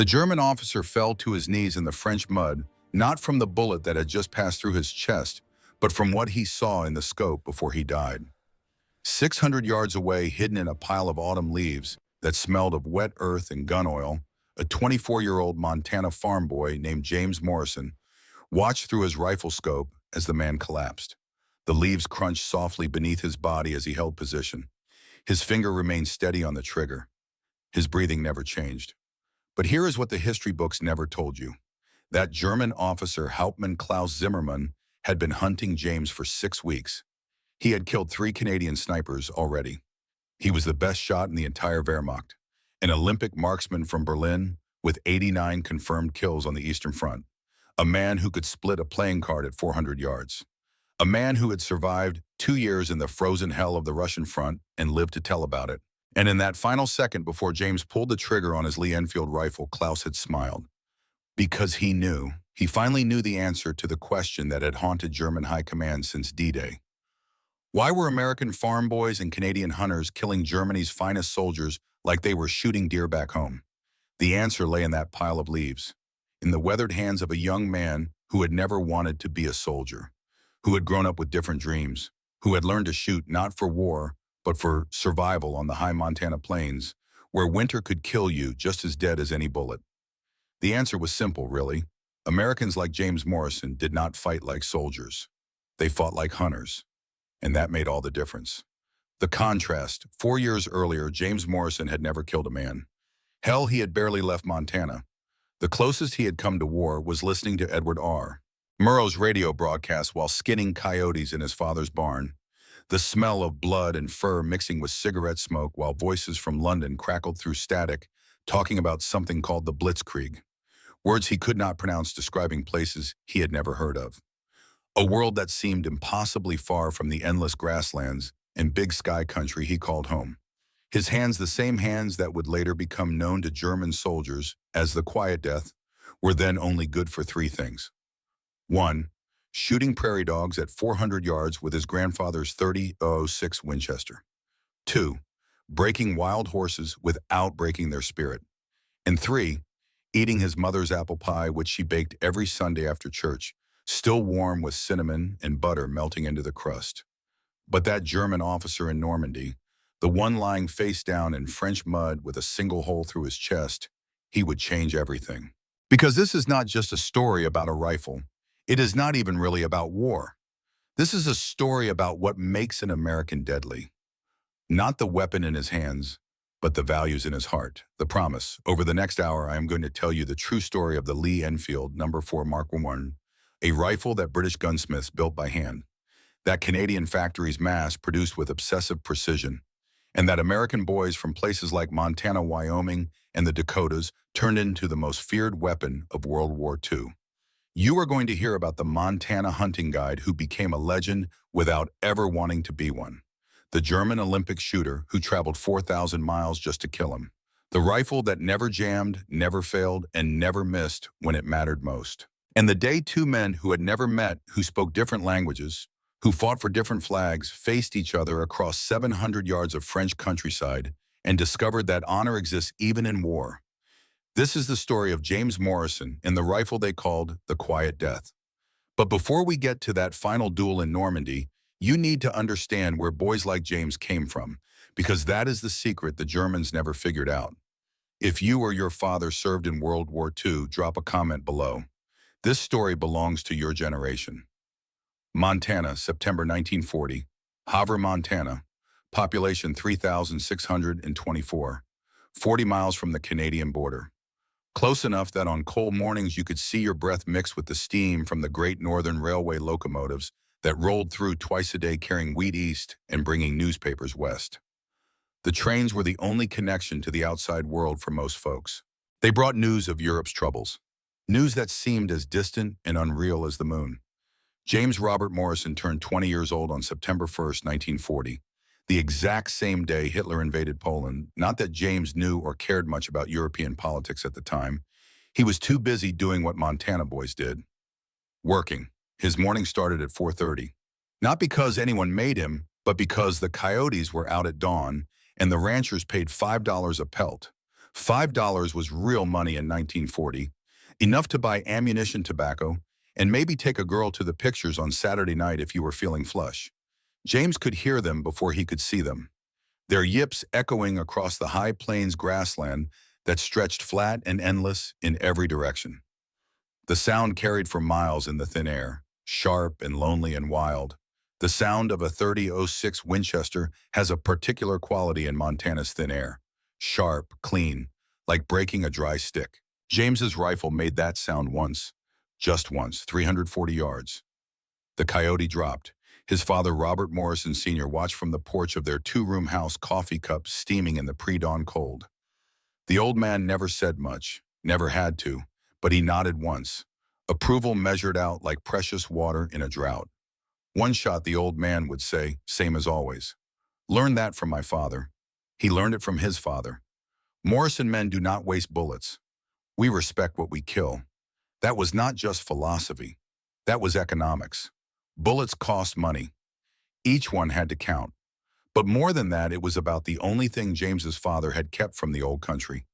The German officer fell to his knees in the French mud, not from the bullet that had just passed through his chest, but from what he saw in the scope before he died. 600 yards away, hidden in a pile of autumn leaves that smelled of wet earth and gun oil, a 24-year-old Montana farm boy named James Morrison watched through his rifle scope as the man collapsed. The leaves crunched softly beneath his body as he held position. His finger remained steady on the trigger. His breathing never changed. But here is what the history books never told you. That German officer, Hauptmann Klaus Zimmermann, had been hunting James for 6 weeks. He had killed 3 Canadian snipers already. He was the best shot in the entire Wehrmacht, an Olympic marksman from Berlin with 89 confirmed kills on the Eastern Front, a man who could split a playing card at 400 yards, a man who had survived 2 years in the frozen hell of the Russian front and lived to tell about it. And in that final second before James pulled the trigger on his Lee-Enfield rifle, Klaus had smiled. Because he finally knew the answer to the question that had haunted German high command since D-Day. Why were American farm boys and Canadian hunters killing Germany's finest soldiers like they were shooting deer back home? The answer lay in that pile of leaves, in the weathered hands of a young man who had never wanted to be a soldier, who had grown up with different dreams, who had learned to shoot not for war, but for survival on the high Montana plains, where winter could kill you just as dead as any bullet. The answer was simple, really. Americans like James Morrison did not fight like soldiers. They fought like hunters. And that made all the difference. The contrast: 4 years earlier, James Morrison had never killed a man. Hell, he had barely left Montana. The closest he had come to war was listening to Edward R. Murrow's radio broadcast while skinning coyotes in his father's barn. The smell of blood and fur mixing with cigarette smoke while voices from London crackled through static, talking about something called the Blitzkrieg. Words he could not pronounce describing places he had never heard of. A world that seemed impossibly far from the endless grasslands and big sky country he called home. His hands, the same hands that would later become known to German soldiers as the Quiet Death, were then only good for 3 things. 1. Shooting prairie dogs at 400 yards with his grandfather's .30-06 Winchester. 2. Breaking wild horses without breaking their spirit. And 3. Eating his mother's apple pie, which she baked every Sunday after church, still warm with cinnamon and butter melting into the crust. But that German officer in Normandy, the one lying face down in French mud with a single hole through his chest, he would change everything. Because this is not just a story about a rifle. It is not even really about war. This is a story about what makes an American deadly. Not the weapon in his hands, but the values in his heart, the promise. Over the next hour, I am going to tell you the true story of the Lee-Enfield No.4 Mark I, a rifle that British gunsmiths built by hand, that Canadian factories mass-produced with obsessive precision, and that American boys from places like Montana, Wyoming, and the Dakotas turned into the most feared weapon of World War II. You are going to hear about the Montana hunting guide who became a legend without ever wanting to be one, the German Olympic shooter who traveled 4,000 miles just to kill him, the rifle that never jammed, never failed, and never missed when it mattered most. And the day 2 men who had never met, who spoke different languages, who fought for different flags, faced each other across 700 yards of French countryside and discovered that honor exists even in war. This is the story of James Morrison and the rifle they called the Quiet Death. But before we get to that final duel in Normandy, you need to understand where boys like James came from, because that is the secret the Germans never figured out. If you or your father served in World War II, drop a comment below. This story belongs to your generation. Montana, September 1940. Havre, Montana. Population 3,624. 40 miles from the Canadian border. Close enough that on cold mornings you could see your breath mix with the steam from the Great Northern Railway locomotives that rolled through twice a day carrying wheat east and bringing newspapers west. The trains were the only connection to the outside world for most folks. They brought news of Europe's troubles. News that seemed as distant and unreal as the moon. James Robert Morrison turned 20 years old on September 1st, 1940, the exact same day Hitler invaded Poland. Not that James knew or cared much about European politics at the time. He was too busy doing what Montana boys did. Working. His morning started at 4:30. Not because anyone made him, but because the coyotes were out at dawn and the ranchers paid $5 a pelt. $5 was real money in 1940, enough to buy ammunition, tobacco, and maybe take a girl to the pictures on Saturday night if you were feeling flush. James could hear them before he could see them, their yips echoing across the high plains grassland that stretched flat and endless in every direction. The sound carried for miles in the thin air, sharp and lonely and wild. The sound of a 30-06 Winchester has a particular quality in Montana's thin air. Sharp, clean, like breaking a dry stick. James's rifle made that sound once, just once, 340 yards. The coyote dropped. His father, Robert Morrison Sr., watched from the porch of their two-room house, coffee cups steaming in the pre-dawn cold. The old man never said much, never had to, but he nodded once. Approval measured out like precious water in a drought. One shot, the old man would say, same as always. Learned that from my father. He learned it from his father. Morrison men do not waste bullets. We respect what we kill. That was not just philosophy. That was economics. Bullets cost money. Each one had to count. But more than that, it was about the only thing James's father had kept from the old country.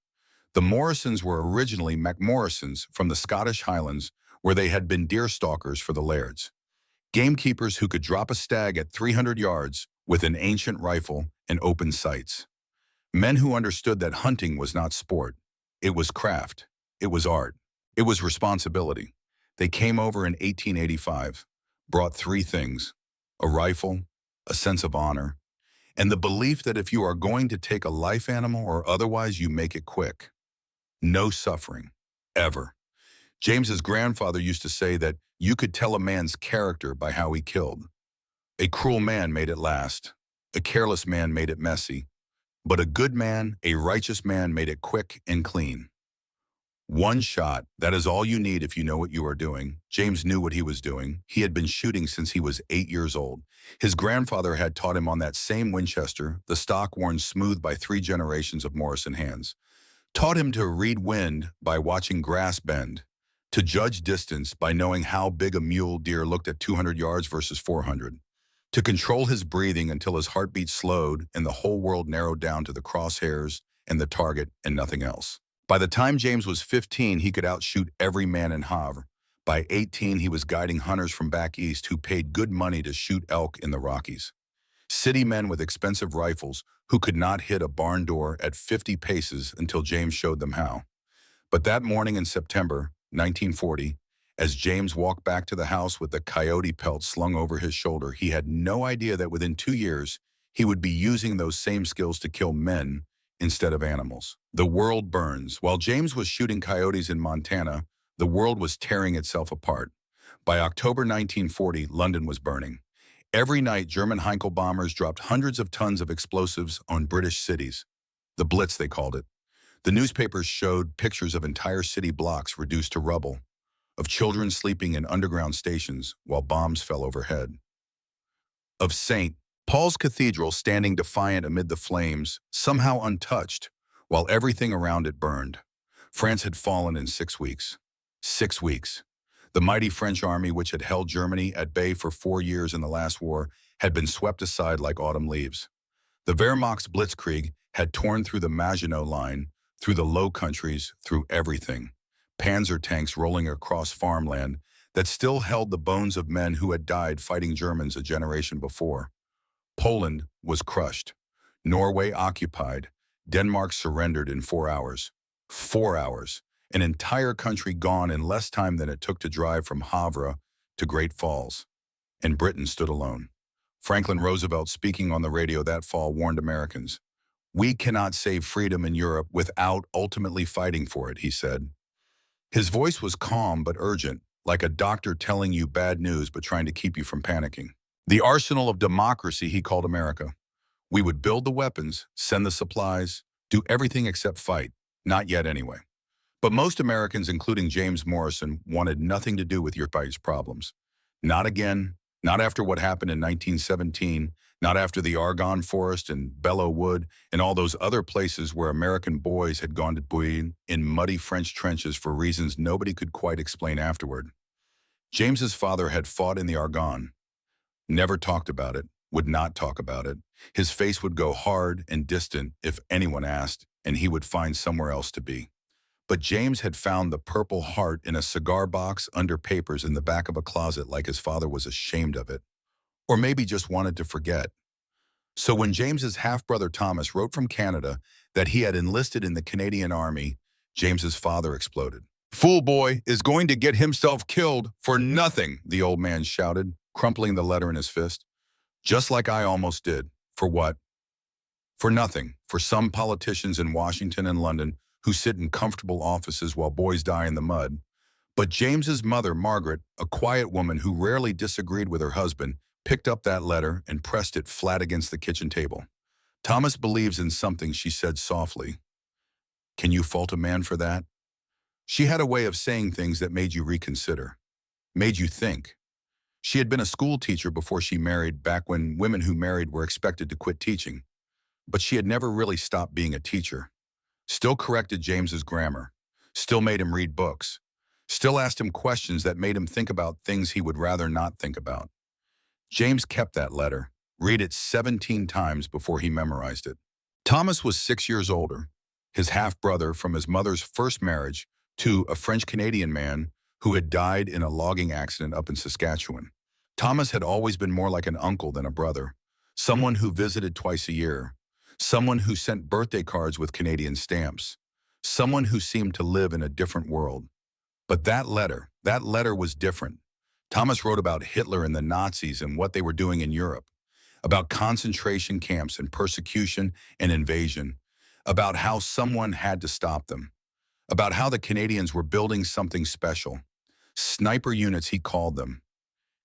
The Morrisons were originally MacMorrisons from the Scottish Highlands, where they had been deer stalkers for the lairds. Gamekeepers who could drop a stag at 300 yards with an ancient rifle and open sights. Men who understood that hunting was not sport. It was craft. It was art. It was responsibility. They came over in 1885, brought three things: a rifle, a sense of honor, and the belief that if you are going to take a life animal or otherwise, you make it quick. No suffering, ever. James's grandfather used to say that you could tell a man's character by how he killed. A cruel man made it last. A careless man made it messy. But a good man, a righteous man, made it quick and clean. One shot, that is all you need if you know what you are doing. James knew what he was doing. He had been shooting since he was 8 years old. His grandfather had taught him on that same Winchester, the stock worn smooth by 3 generations of Morrison hands. Taught him to read wind by watching grass bend, to judge distance by knowing how big a mule deer looked at 200 yards versus 400, to control his breathing until his heartbeat slowed and the whole world narrowed down to the crosshairs and the target and nothing else. By the time James was 15, he could outshoot every man in Havre. By 18, he was guiding hunters from back east who paid good money to shoot elk in the Rockies. City men with expensive rifles who could not hit a barn door at 50 paces until James showed them how. But that morning in September 1940, as James walked back to the house with the coyote pelt slung over his shoulder, he had no idea that within 2 years, he would be using those same skills to kill men instead of animals. The world burns. While James was shooting coyotes in Montana, the world was tearing itself apart. By October 1940, London was burning. Every night, German Heinkel bombers dropped hundreds of tons of explosives on British cities. The Blitz, they called it. The newspapers showed pictures of entire city blocks reduced to rubble, of children sleeping in underground stations while bombs fell overhead, of St. Paul's Cathedral standing defiant amid the flames, somehow untouched, while everything around it burned. France had fallen in 6 weeks. 6 weeks. The mighty French army, which had held Germany at bay for 4 years in the last war, had been swept aside like autumn leaves. The Wehrmacht's blitzkrieg had torn through the Maginot Line, through the Low Countries, through everything. Panzer tanks rolling across farmland that still held the bones of men who had died fighting Germans a generation before. Poland was crushed. Norway occupied. Denmark surrendered in 4 hours. 4 hours. An entire country gone in less time than it took to drive from Havre to Great Falls. And Britain stood alone. Franklin Roosevelt, speaking on the radio that fall, warned Americans, "We cannot save freedom in Europe without ultimately fighting for it," he said. His voice was calm but urgent, like a doctor telling you bad news but trying to keep you from panicking. The arsenal of democracy, he called America. We would build the weapons, send the supplies, do everything except fight. Not yet anyway. But most Americans, including James Morrison, wanted nothing to do with your fights problems. Not again, not after what happened in 1917, not after the Argonne Forest and Belleau Wood and all those other places where American boys had gone to bouillir in muddy French trenches for reasons nobody could quite explain afterward. James's father had fought in the Argonne. Never talked about it, would not talk about it. His face would go hard and distant if anyone asked, and he would find somewhere else to be. But James had found the Purple Heart in a cigar box under papers in the back of a closet, like his father was ashamed of it, or maybe just wanted to forget. So when James's half-brother Thomas wrote from Canada that he had enlisted in the Canadian Army, James's father exploded. "Fool boy is going to get himself killed for nothing," the old man shouted, crumpling the letter in his fist. "Just like I almost did. For what? For nothing. For some politicians in Washington and London who sit in comfortable offices while boys die in the mud." But James's mother, Margaret, a quiet woman who rarely disagreed with her husband, picked up that letter and pressed it flat against the kitchen table. "Thomas believes in something," she said softly. "Can you fault a man for that?" She had a way of saying things that made you reconsider, made you think. She had been a school teacher before she married, back when women who married were expected to quit teaching. But she had never really stopped being a teacher. Still corrected James's grammar. Still made him read books. Still asked him questions that made him think about things he would rather not think about. James kept that letter, read it 17 times before he memorized it. Thomas was 6 years older, his half-brother from his mother's first marriage to a French-Canadian man who had died in a logging accident up in Saskatchewan. Thomas had always been more like an uncle than a brother, someone who visited twice a year, someone who sent birthday cards with Canadian stamps, someone who seemed to live in a different world. But that letter was different. Thomas wrote about Hitler and the Nazis and what they were doing in Europe, about concentration camps and persecution and invasion, about how someone had to stop them, about how the Canadians were building something special. Sniper units, he called them.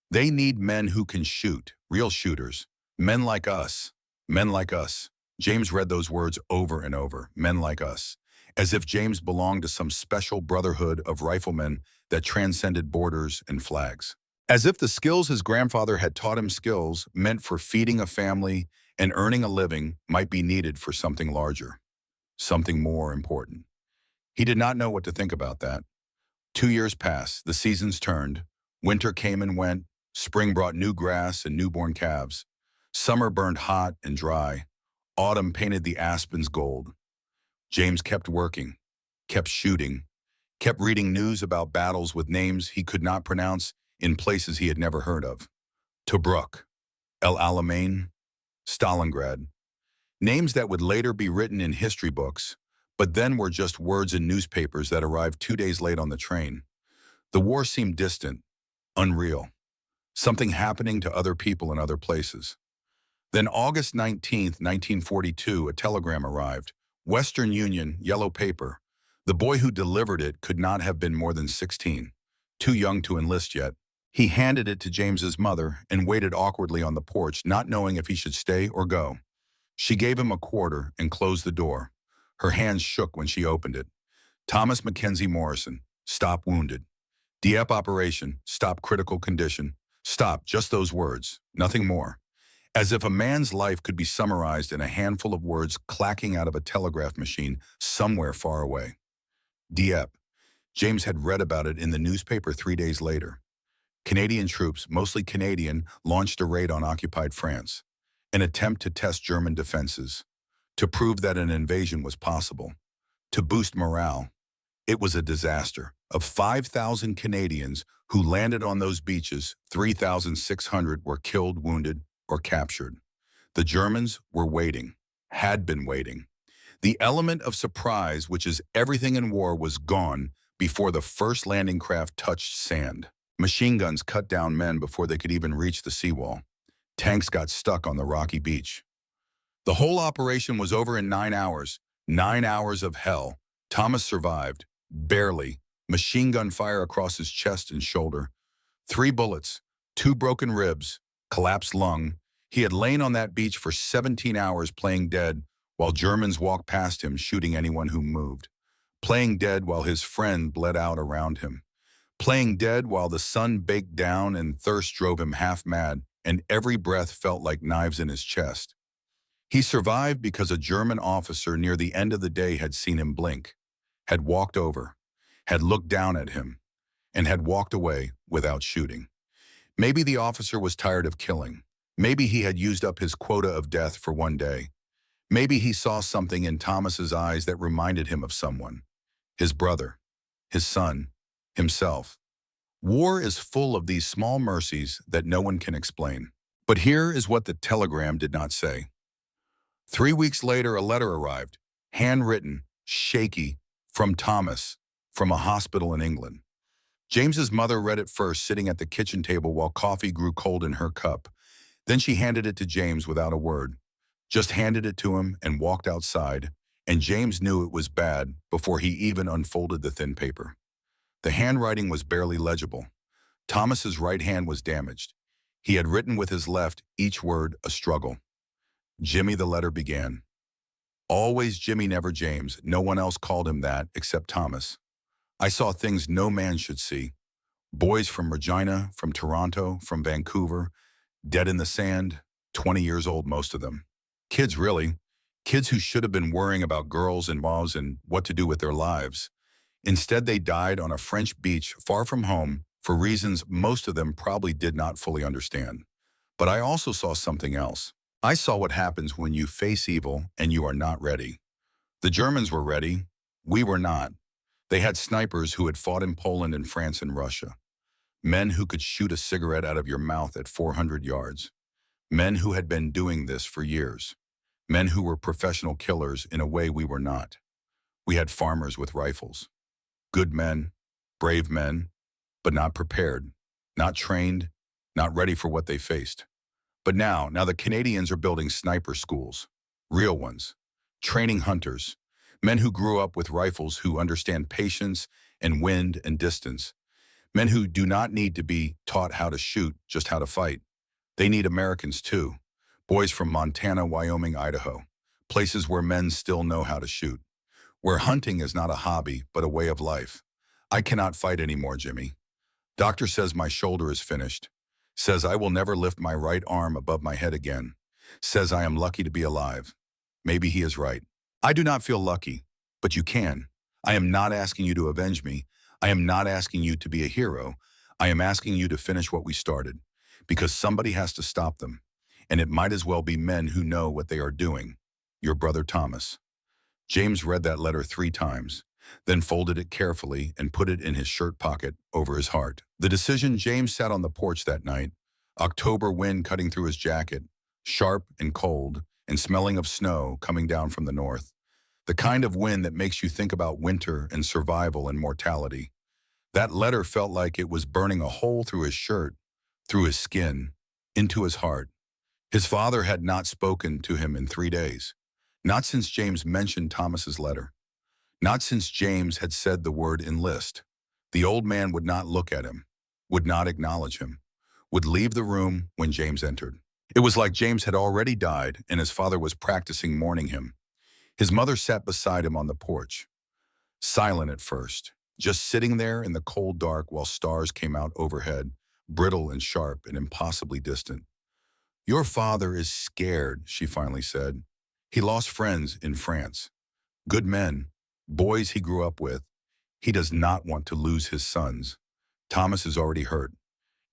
They need men who can shoot, real shooters, men like us, men like us. James read those words over and over, men like us, as if James belonged to some special brotherhood of riflemen that transcended borders and flags. As if the skills his grandfather had taught him skills meant for feeding a family and earning a living might be needed for something larger, something more important. He did not know what to think about that. 2 years passed, the seasons turned, winter came and went, spring brought new grass and newborn calves. Summer burned hot and dry. Autumn painted the aspens gold. James kept working, kept shooting, kept reading news about battles with names he could not pronounce in places he had never heard of. Tobruk, El Alamein, Stalingrad. Names that would later be written in history books, but then were just words in newspapers that arrived 2 days late on the train. The war seemed distant, unreal, something happening to other people in other places. Then August 19th, 1942, a telegram arrived. Western Union, yellow paper. The boy who delivered it could not have been more than 16, too young to enlist yet. He handed it to James's mother and waited awkwardly on the porch, not knowing if he should stay or go. She gave him a quarter and closed the door. Her hands shook when she opened it. Thomas Mackenzie Morrison, stop wounded. Dieppe operation, stop critical condition. Stop, just those words, nothing more. As if a man's life could be summarized in a handful of words clacking out of a telegraph machine somewhere far away. Dieppe. James had read about it in the newspaper 3 days later. Canadian troops, mostly Canadian, launched a raid on occupied France, an attempt to test German defenses, to prove that an invasion was possible, to boost morale. It was a disaster. Of 5,000 Canadians who landed on those beaches, 3,600 were killed, wounded, or captured. The Germans were waiting, had been waiting. The element of surprise, which is everything in war, was gone before the first landing craft touched sand. Machine guns cut down men before they could even reach the seawall. Tanks got stuck on the rocky beach. The whole operation was over in 9 hours. 9 hours of hell. Thomas survived, barely. Machine gun fire across his chest and shoulder. 3 bullets, 2 broken ribs, collapsed lung. He had lain on that beach for 17 hours playing dead while Germans walked past him shooting anyone who moved. Playing dead while his friend bled out around him. Playing dead while the sun baked down and thirst drove him half mad and every breath felt like knives in his chest. He survived because a German officer near the end of the day had seen him blink, had walked over, had looked down at him, and had walked away without shooting. Maybe the officer was tired of killing. Maybe he had used up his quota of death for one day. Maybe he saw something in Thomas's eyes that reminded him of someone. His brother, his son, himself. War is full of these small mercies that no one can explain. But here is what the telegram did not say. 3 weeks later, a letter arrived, handwritten, shaky, from Thomas, from a hospital in England. James's mother read it first, sitting at the kitchen table while coffee grew cold in her cup. Then she handed it to James without a word, just handed it to him and walked outside, and James knew it was bad before he even unfolded the thin paper. The handwriting was barely legible. Thomas's right hand was damaged. He had written with his left, each word a struggle. Jimmy, the letter began. Always Jimmy, never James. No one else called him that except Thomas. I saw things no man should see. Boys from Regina, from Toronto, from Vancouver, dead in the sand, 20 years old, most of them. Kids, really. Kids who should have been worrying about girls and moms and what to do with their lives. Instead, they died on a French beach far from home for reasons most of them probably did not fully understand. But I also saw something else. I saw what happens when you face evil and you are not ready. The Germans were ready. We were not. They had snipers who had fought in Poland and France and Russia. Men who could shoot a cigarette out of your mouth at 400 yards. Men who had been doing this for years. Men who were professional killers in a way we were not. We had farmers with rifles. Good men, brave men, but not prepared, not trained, not ready for what they faced. But now the Canadians are building sniper schools, real ones, training hunters, men who grew up with rifles who understand patience and wind and distance, men who do not need to be taught how to shoot, just how to fight. They need Americans too, boys from Montana, Wyoming, Idaho, places where men still know how to shoot, where hunting is not a hobby but a way of life. I cannot fight anymore, Jimmy. Doctor says my shoulder is finished, says I will never lift my right arm above my head again, says I am lucky to be alive. Maybe he is right. I do not feel lucky, but you can. I am not asking you to avenge me. I am not asking you to be a hero. I am asking you to finish what we started, because somebody has to stop them, and it might as well be men who know what they are doing. Your brother Thomas. James read that letter 3 times, then folded it carefully and put it in his shirt pocket over his heart. The decision. James sat on the porch that night, October wind cutting through his jacket, sharp and cold, and smelling of snow coming down from the north. The kind of wind that makes you think about winter and survival and mortality. That letter felt like it was burning a hole through his shirt, through his skin, into his heart. His father had not spoken to him in 3 days. Not since James mentioned Thomas's letter. Not since James had said the word enlist. The old man would not look at him, would not acknowledge him, would leave the room when James entered. It was like James had already died and his father was practicing mourning him. His mother sat beside him on the porch, silent at first, just sitting there in the cold dark while stars came out overhead, brittle and sharp and impossibly distant. Your father is scared, she finally said. He lost friends in France, good men, boys he grew up with. He does not want to lose his sons. Thomas is already hurt.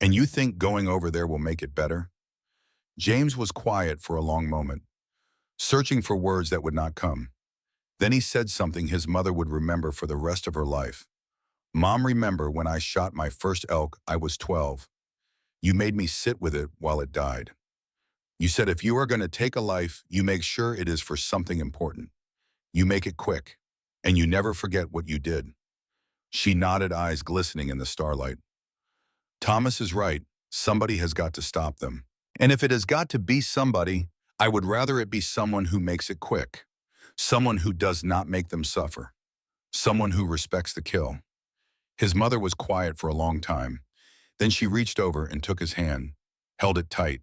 And you think going over there will make it better? James was quiet for a long moment, searching for words that would not come. Then he said something his mother would remember for the rest of her life. Mom, remember when I shot my first elk, I was 12. You made me sit with it while it died. You said if you are going to take a life, you make sure it is for something important. You make it quick, and you never forget what you did. She nodded, eyes glistening in the starlight. Thomas is right. Somebody has got to stop them. And if it has got to be somebody, I would rather it be someone who makes it quick. Someone who does not make them suffer. Someone who respects the kill. His mother was quiet for a long time. Then she reached over and took his hand, held it tight.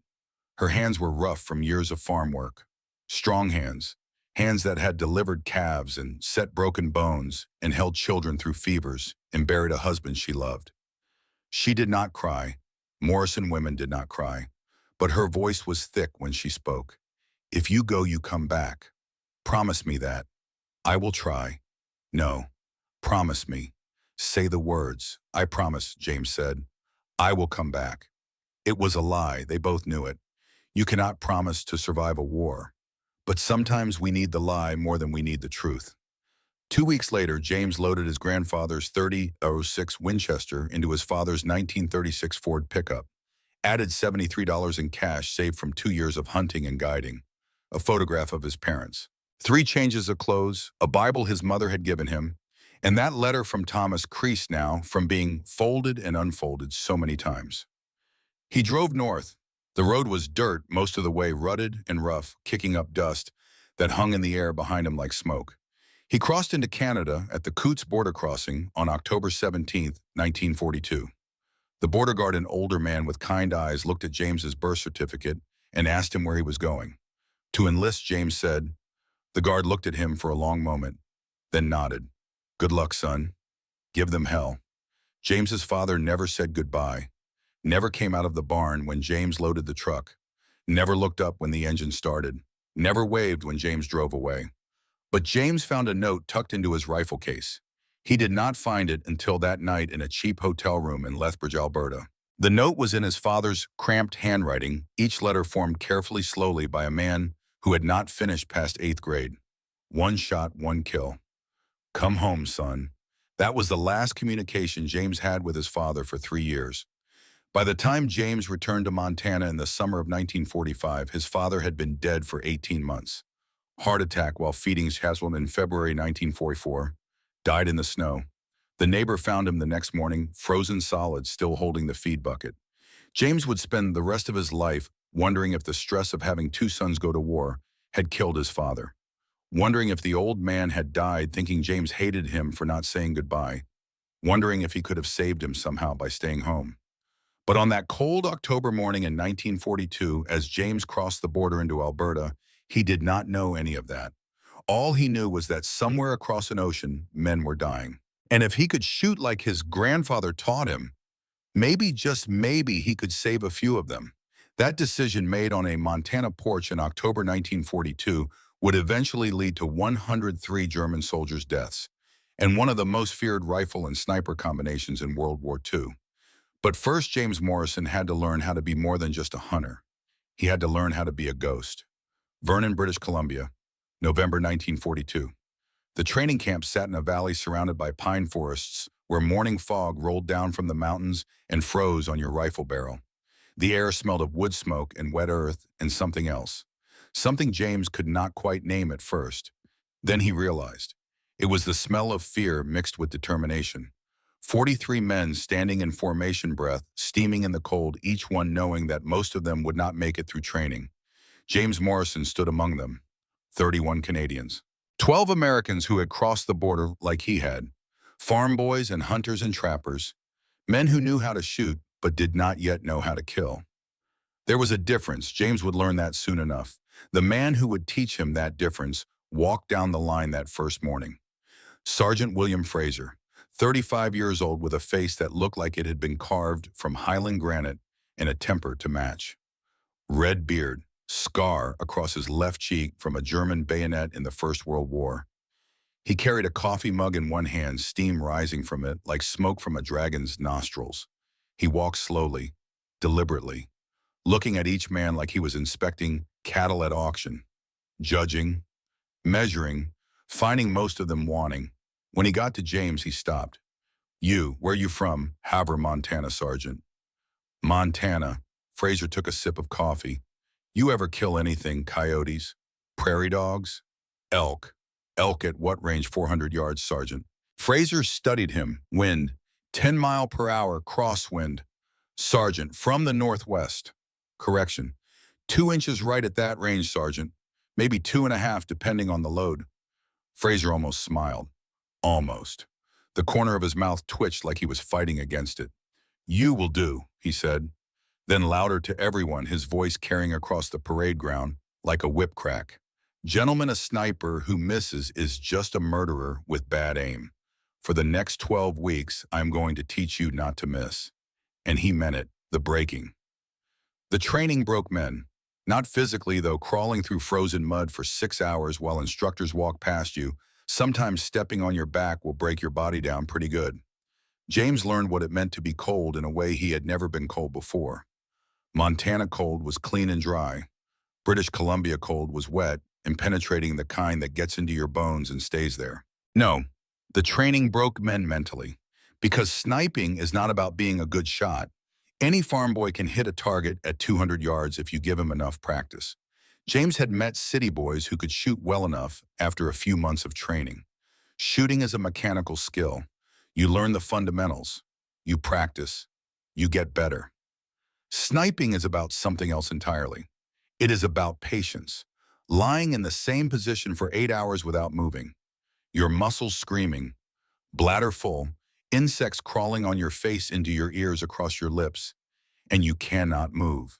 Her hands were rough from years of farm work. Strong hands, hands that had delivered calves and set broken bones and held children through fevers and buried a husband she loved. She did not cry. Morrison women did not cry. But her voice was thick when she spoke. If you go, you come back. Promise me that. I will try. No. Promise me. Say the words. I promise, James said. I will come back. It was a lie. They both knew it. You cannot promise to survive a war. But sometimes we need the lie more than we need the truth. 2 weeks later, James loaded his grandfather's 3006 Winchester into his father's 1936 Ford pickup, added $73 in cash saved from 2 years of hunting and guiding, a photograph of his parents, 3 changes of clothes, a Bible his mother had given him, and that letter from Thomas creased now from being folded and unfolded so many times. He drove north. The road was dirt most of the way, rutted and rough, kicking up dust that hung in the air behind him like smoke. He crossed into Canada at the Coots border crossing on October 17, 1942. The border guard, an older man with kind eyes, looked at James's birth certificate and asked him where he was going. To enlist, James said. The guard looked at him for a long moment, then nodded. Good luck, son. Give them hell. James's father never said goodbye, never came out of the barn when James loaded the truck, never looked up when the engine started, never waved when James drove away. But James found a note tucked into his rifle case. He did not find it until that night in a cheap hotel room in Lethbridge, Alberta. The note was in his father's cramped handwriting, each letter formed carefully, slowly by a man who had not finished past 8th grade. 1 shot, 1 kill. Come home, son. That was the last communication James had with his father for 3 years. By the time James returned to Montana in the summer of 1945, his father had been dead for 18 months. Heart attack while feeding Haswell in February 1944. Died in the snow. The neighbor found him the next morning, frozen solid, still holding the feed bucket. James would spend the rest of his life wondering if the stress of having 2 sons go to war had killed his father. Wondering if the old man had died thinking James hated him for not saying goodbye. Wondering if he could have saved him somehow by staying home. But on that cold October morning in 1942, as James crossed the border into Alberta, he did not know any of that. All he knew was that somewhere across an ocean, men were dying. And if he could shoot like his grandfather taught him, maybe, just maybe, he could save a few of them. That decision, made on a Montana porch in October 1942, would eventually lead to 103 German soldiers' deaths, and one of the most feared rifle and sniper combinations in World War II. But first, James Morrison had to learn how to be more than just a hunter. He had to learn how to be a ghost. Vernon, British Columbia, November 1942. The training camp sat in a valley surrounded by pine forests where morning fog rolled down from the mountains and froze on your rifle barrel. The air smelled of wood smoke and wet earth and something else. Something James could not quite name at first. Then he realized. It was the smell of fear mixed with determination. 43 men standing in formation breath, steaming in the cold, each one knowing that most of them would not make it through training. James Morrison stood among them. 31 Canadians. 12 Americans who had crossed the border like he had. Farm boys and hunters and trappers. Men who knew how to shoot but did not yet know how to kill. There was a difference. James would learn that soon enough. The man who would teach him that difference walked down the line that first morning. Sergeant William Fraser, 35 years old, with a face that looked like it had been carved from Highland granite and a temper to match. Red beard, scar across his left cheek from a German bayonet in the First World War. He carried a coffee mug in one hand, steam rising from it like smoke from a dragon's nostrils. He walked slowly, deliberately, looking at each man like he was inspecting cattle at auction, judging, measuring, finding most of them wanting. When he got to James, he stopped. You, where you from? Havre, Montana, Sergeant. Montana. Fraser took a sip of coffee. You ever kill anything? Coyotes? Prairie dogs? Elk. Elk at what range? 400 yards, Sergeant. Fraser studied him. Wind. 10 mile per hour, crosswind. Sergeant, from the northwest. Correction. 2 inches right at that range, Sergeant. Maybe 2.5, depending on the load. Fraser almost smiled. Almost. The corner of his mouth twitched like he was fighting against it. You will do, he said. Then louder to everyone, his voice carrying across the parade ground like a whip crack. Gentlemen, a sniper who misses is just a murderer with bad aim. For the next 12 weeks, I'm going to teach you not to miss. And he meant it, the breaking. The training broke men. Not physically, though. Crawling through frozen mud for 6 hours while instructors walk past you, sometimes stepping on your back, will break your body down pretty good. James learned what it meant to be cold in a way he had never been cold before. Montana cold was clean and dry. British Columbia cold was wet and penetrating, the kind that gets into your bones and stays there. No, the training broke men mentally. Because sniping is not about being a good shot. Any farm boy can hit a target at 200 yards if you give him enough practice. James had met city boys who could shoot well enough after a few months of training. Shooting is a mechanical skill. You learn the fundamentals. You practice. You get better. Sniping is about something else entirely. It is about patience. Lying in the same position for 8 hours without moving. Your muscles screaming, bladder full, insects crawling on your face into your ears across your lips, and you cannot move,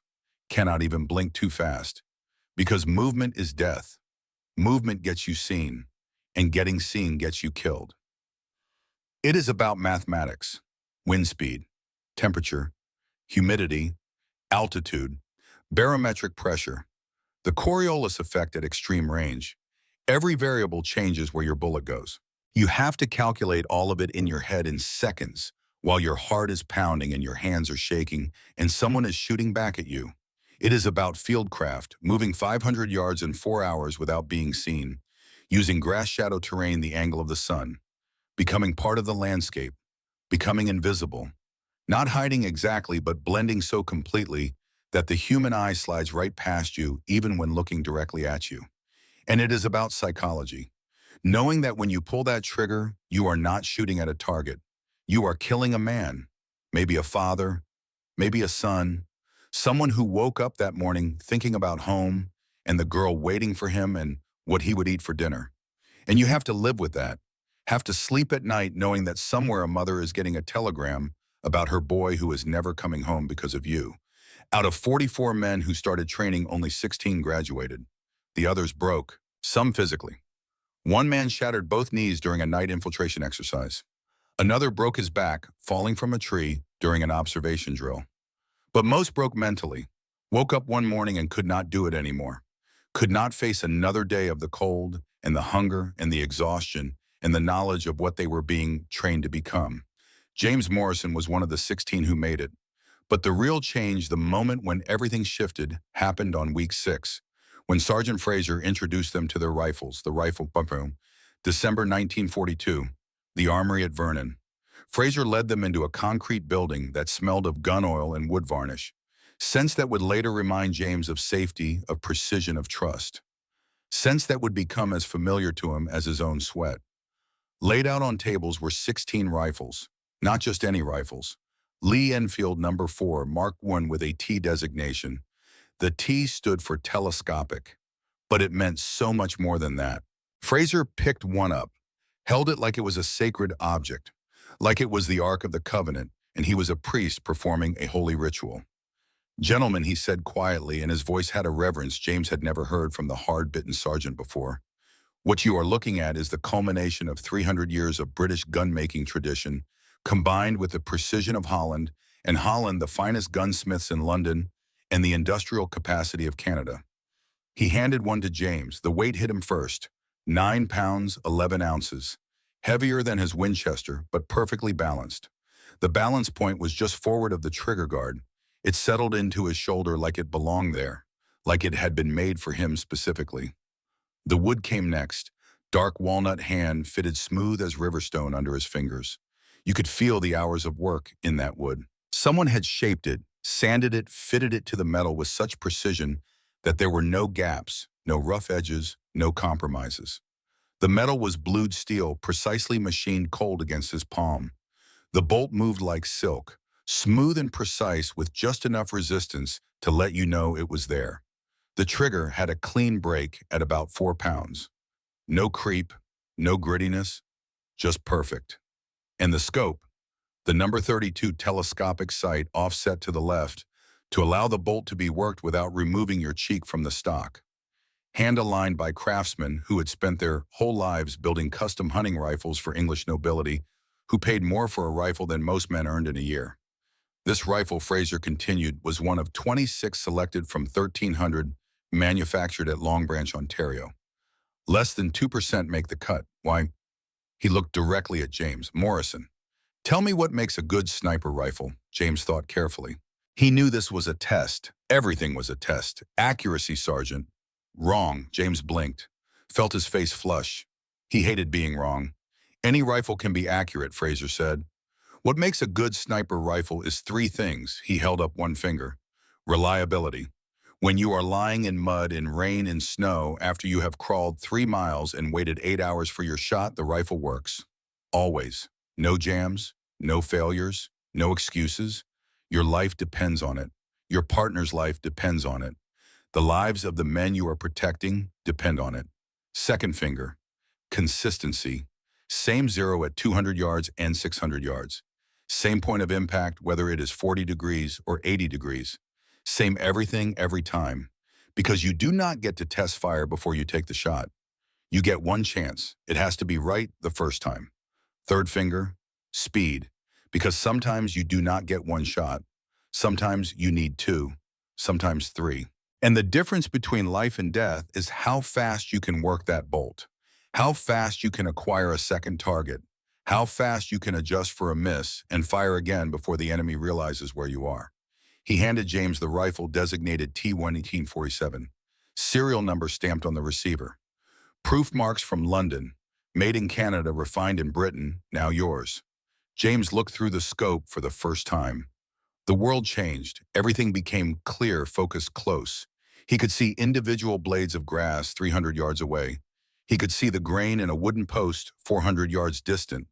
cannot even blink too fast. Because movement is death. Movement gets you seen, and getting seen gets you killed. It is about mathematics, wind speed, temperature, humidity, altitude, barometric pressure, the Coriolis effect at extreme range. Every variable changes where your bullet goes. You have to calculate all of it in your head in seconds, while your heart is pounding and your hands are shaking and someone is shooting back at you. It is about fieldcraft, moving 500 yards in 4 hours without being seen, using grass shadow terrain the angle of the sun, becoming part of the landscape, becoming invisible, not hiding exactly but blending so completely that the human eye slides right past you even when looking directly at you. And it is about psychology. Knowing that when you pull that trigger, you are not shooting at a target. You are killing a man, maybe a father, maybe a son, someone who woke up that morning thinking about home and the girl waiting for him and what he would eat for dinner. And you have to live with that, have to sleep at night knowing that somewhere a mother is getting a telegram about her boy who is never coming home because of you. Out of 44 men who started training, only 16 graduated. The others broke, some physically. One man shattered both knees during a night infiltration exercise. Another broke his back, falling from a tree during an observation drill. But most broke mentally, woke up one morning and could not do it anymore, could not face another day of the cold and the hunger and the exhaustion and the knowledge of what they were being trained to become. James Morrison was one of the 16 who made it. But the real change, the moment when everything shifted, happened on week 6. When Sergeant Fraser introduced them to their rifles, the rifle room, December 1942, the armory at Vernon. Fraser led them into a concrete building that smelled of gun oil and wood varnish, scents that would later remind James of safety, of precision, of trust. Scents that would become as familiar to him as his own sweat. Laid out on tables were 16 rifles, not just any rifles. Lee-Enfield No.4 Mark I with a T designation. The T stood for telescopic, but it meant so much more than that. Fraser picked one up, held it like it was a sacred object, like it was the Ark of the Covenant, and he was a priest performing a holy ritual. "Gentlemen," he said quietly, and his voice had a reverence James had never heard from the hard-bitten sergeant before. "What you are looking at is the culmination of 300 years of British gun-making tradition, combined with the precision of Holland, and Holland the finest gunsmiths in London, and the industrial capacity of Canada." He handed one to James. The weight hit him first. 9 pounds, 11 ounces. Heavier than his Winchester, but perfectly balanced. The balance point was just forward of the trigger guard. It settled into his shoulder like it belonged there, like it had been made for him specifically. The wood came next. Dark walnut hand fitted smooth as riverstone under his fingers. You could feel the hours of work in that wood. Someone had shaped it, sanded it, fitted it to the metal with such precision that there were no gaps, no rough edges, no compromises. The metal was blued steel, precisely machined cold against his palm. The bolt moved like silk, smooth and precise with just enough resistance to let you know it was there. The trigger had a clean break at about 4 pounds. No creep, no grittiness, just perfect. And the scope, the number 32 telescopic sight offset to the left to allow the bolt to be worked without removing your cheek from the stock. Hand-aligned by craftsmen who had spent their whole lives building custom hunting rifles for English nobility, who paid more for a rifle than most men earned in a year. This rifle, Fraser continued, was one of 26 selected from 1,300 manufactured at Long Branch, Ontario. Less than 2% make the cut. Why? He looked directly at James. "Morrison, tell me what makes a good sniper rifle." James thought carefully. He knew this was a test. Everything was a test. Accuracy, Sergeant. Wrong, James blinked, felt his face flush. He hated being wrong. Any rifle can be accurate, Fraser said. What makes a good sniper rifle is three things. He held up one finger. Reliability. When you are lying in mud, in rain, and snow after you have crawled 3 miles and waited 8 hours for your shot, the rifle works. Always. No jams, no failures, no excuses. Your life depends on it. Your partner's life depends on it. The lives of the men you are protecting depend on it. Second finger. Consistency. Same zero at 200 yards and 600 yards. Same point of impact, whether it is 40 degrees or 80 degrees. Same everything every time. Because you do not get to test fire before you take the shot. You get one chance. It has to be right the first time. Third finger, speed. Because sometimes you do not get one shot. Sometimes you need two. Sometimes three. And the difference between life and death is how fast you can work that bolt. How fast you can acquire a second target. How fast you can adjust for a miss and fire again before the enemy realizes where you are. He handed James the rifle designated T-1847, serial number stamped on the receiver. Proof marks from London, made in Canada, refined in Britain, now yours. James looked through the scope for the first time. The world changed. Everything became clear, focused, close. He could see individual blades of grass 300 yards away. He could see the grain in a wooden post 400 yards distant.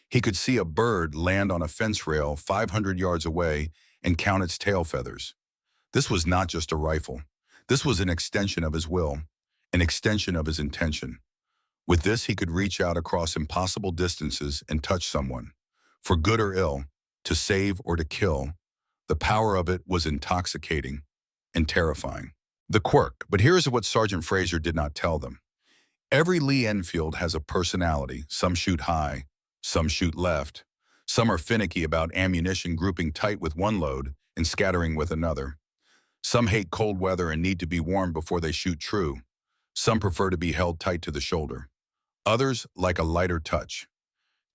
He could see a bird land on a fence rail 500 yards away and count its tail feathers. This was not just a rifle. This was an extension of his will, an extension of his intention. With this, he could reach out across impossible distances and touch someone, for good or ill, to save or to kill. The power of it was intoxicating and terrifying. The quirk, but here's what Sergeant Fraser did not tell them. Every Lee-Enfield has a personality. Some shoot high, some shoot left. Some are finicky about ammunition, grouping tight with one load and scattering with another. Some hate cold weather and need to be warmed before they shoot true. Some prefer to be held tight to the shoulder. Others like a lighter touch.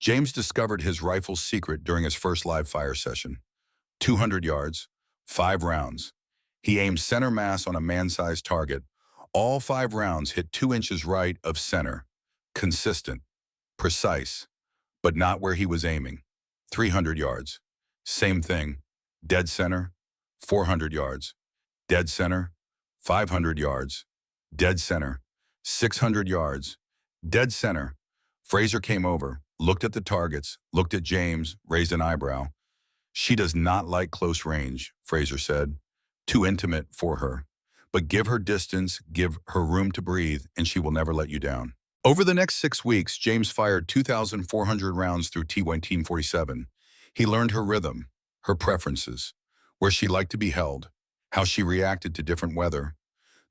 James discovered his rifle's secret during his first live fire session. 200 yards, 5 rounds. He aimed center mass on a man-sized target. All 5 rounds hit 2 inches right of center. Consistent, precise, but not where he was aiming. 300 yards. Same thing. Dead center. 400 yards. Dead center. 500 yards. Dead center. 600 yards. Dead center. Fraser came over, looked at the targets, looked at James, raised an eyebrow. She does not like close range, Fraser said. Too intimate for her. But give her distance, give her room to breathe, and she will never let you down. Over the next 6 weeks, James fired 2,400 rounds through T-1847. He learned her rhythm, her preferences, where she liked to be held, how she reacted to different weather,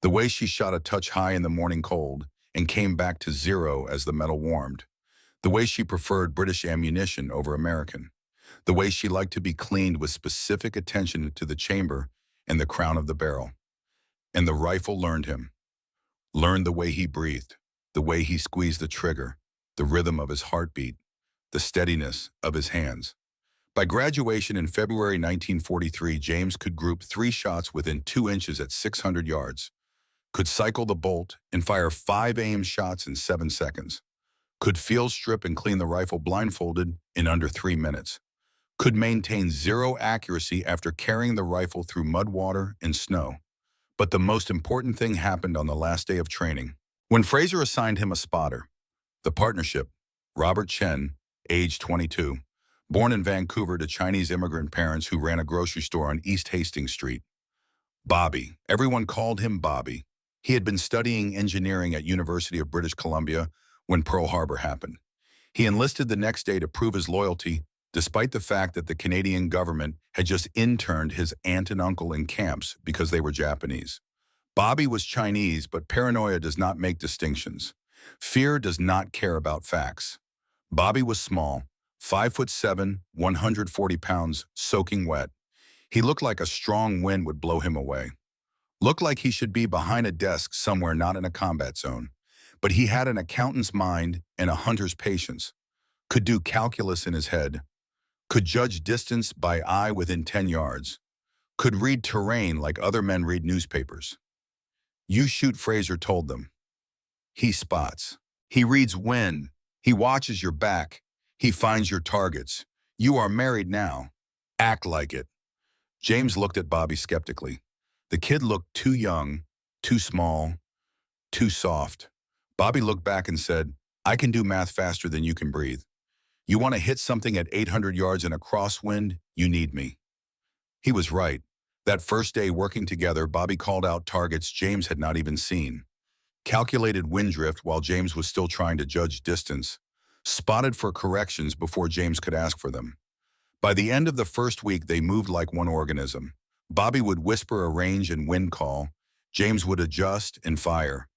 the way she shot a touch high in the morning cold and came back to zero as the metal warmed, the way she preferred British ammunition over American, the way she liked to be cleaned with specific attention to the chamber and the crown of the barrel. And the rifle learned him, learned the way he breathed, the way he squeezed the trigger, the rhythm of his heartbeat, the steadiness of his hands. By graduation in February 1943, James could group 3 shots within 2 inches at 600 yards, could cycle the bolt and fire 5 aim shots in 7 seconds, could field strip and clean the rifle blindfolded in under 3 minutes, could maintain 0 accuracy after carrying the rifle through mud, water, and snow. But the most important thing happened on the last day of training. When Fraser assigned him a spotter, the partnership, Robert Chen, age 22, born in Vancouver to Chinese immigrant parents who ran a grocery store on East Hastings Street. Bobby, everyone called him Bobby. He had been studying engineering at University of British Columbia when Pearl Harbor happened. He enlisted the next day to prove his loyalty, despite the fact that the Canadian government had just interned his aunt and uncle in camps because they were Japanese. Bobby was Chinese, but paranoia does not make distinctions. Fear does not care about facts. Bobby was small, 5'7", 140 pounds, soaking wet. He looked like a strong wind would blow him away. Looked like he should be behind a desk somewhere not in a combat zone. But he had an accountant's mind and a hunter's patience. Could do calculus in his head. Could judge distance by eye within 10 yards. Could read terrain like other men read newspapers. You shoot, Fraser told them. He spots. He reads wind. He watches your back. He finds your targets. You are married now. Act like it. James looked at Bobby skeptically. The kid looked too young, too small, too soft. Bobby looked back and said, I can do math faster than you can breathe. You want to hit something at 800 yards in a crosswind, you need me. He was right. That first day working together, Bobby called out targets James had not even seen. Calculated wind drift while James was still trying to judge distance. Spotted for corrections before James could ask for them. By the end of the first week, they moved like one organism. Bobby would whisper a range and wind call. James would adjust and fire.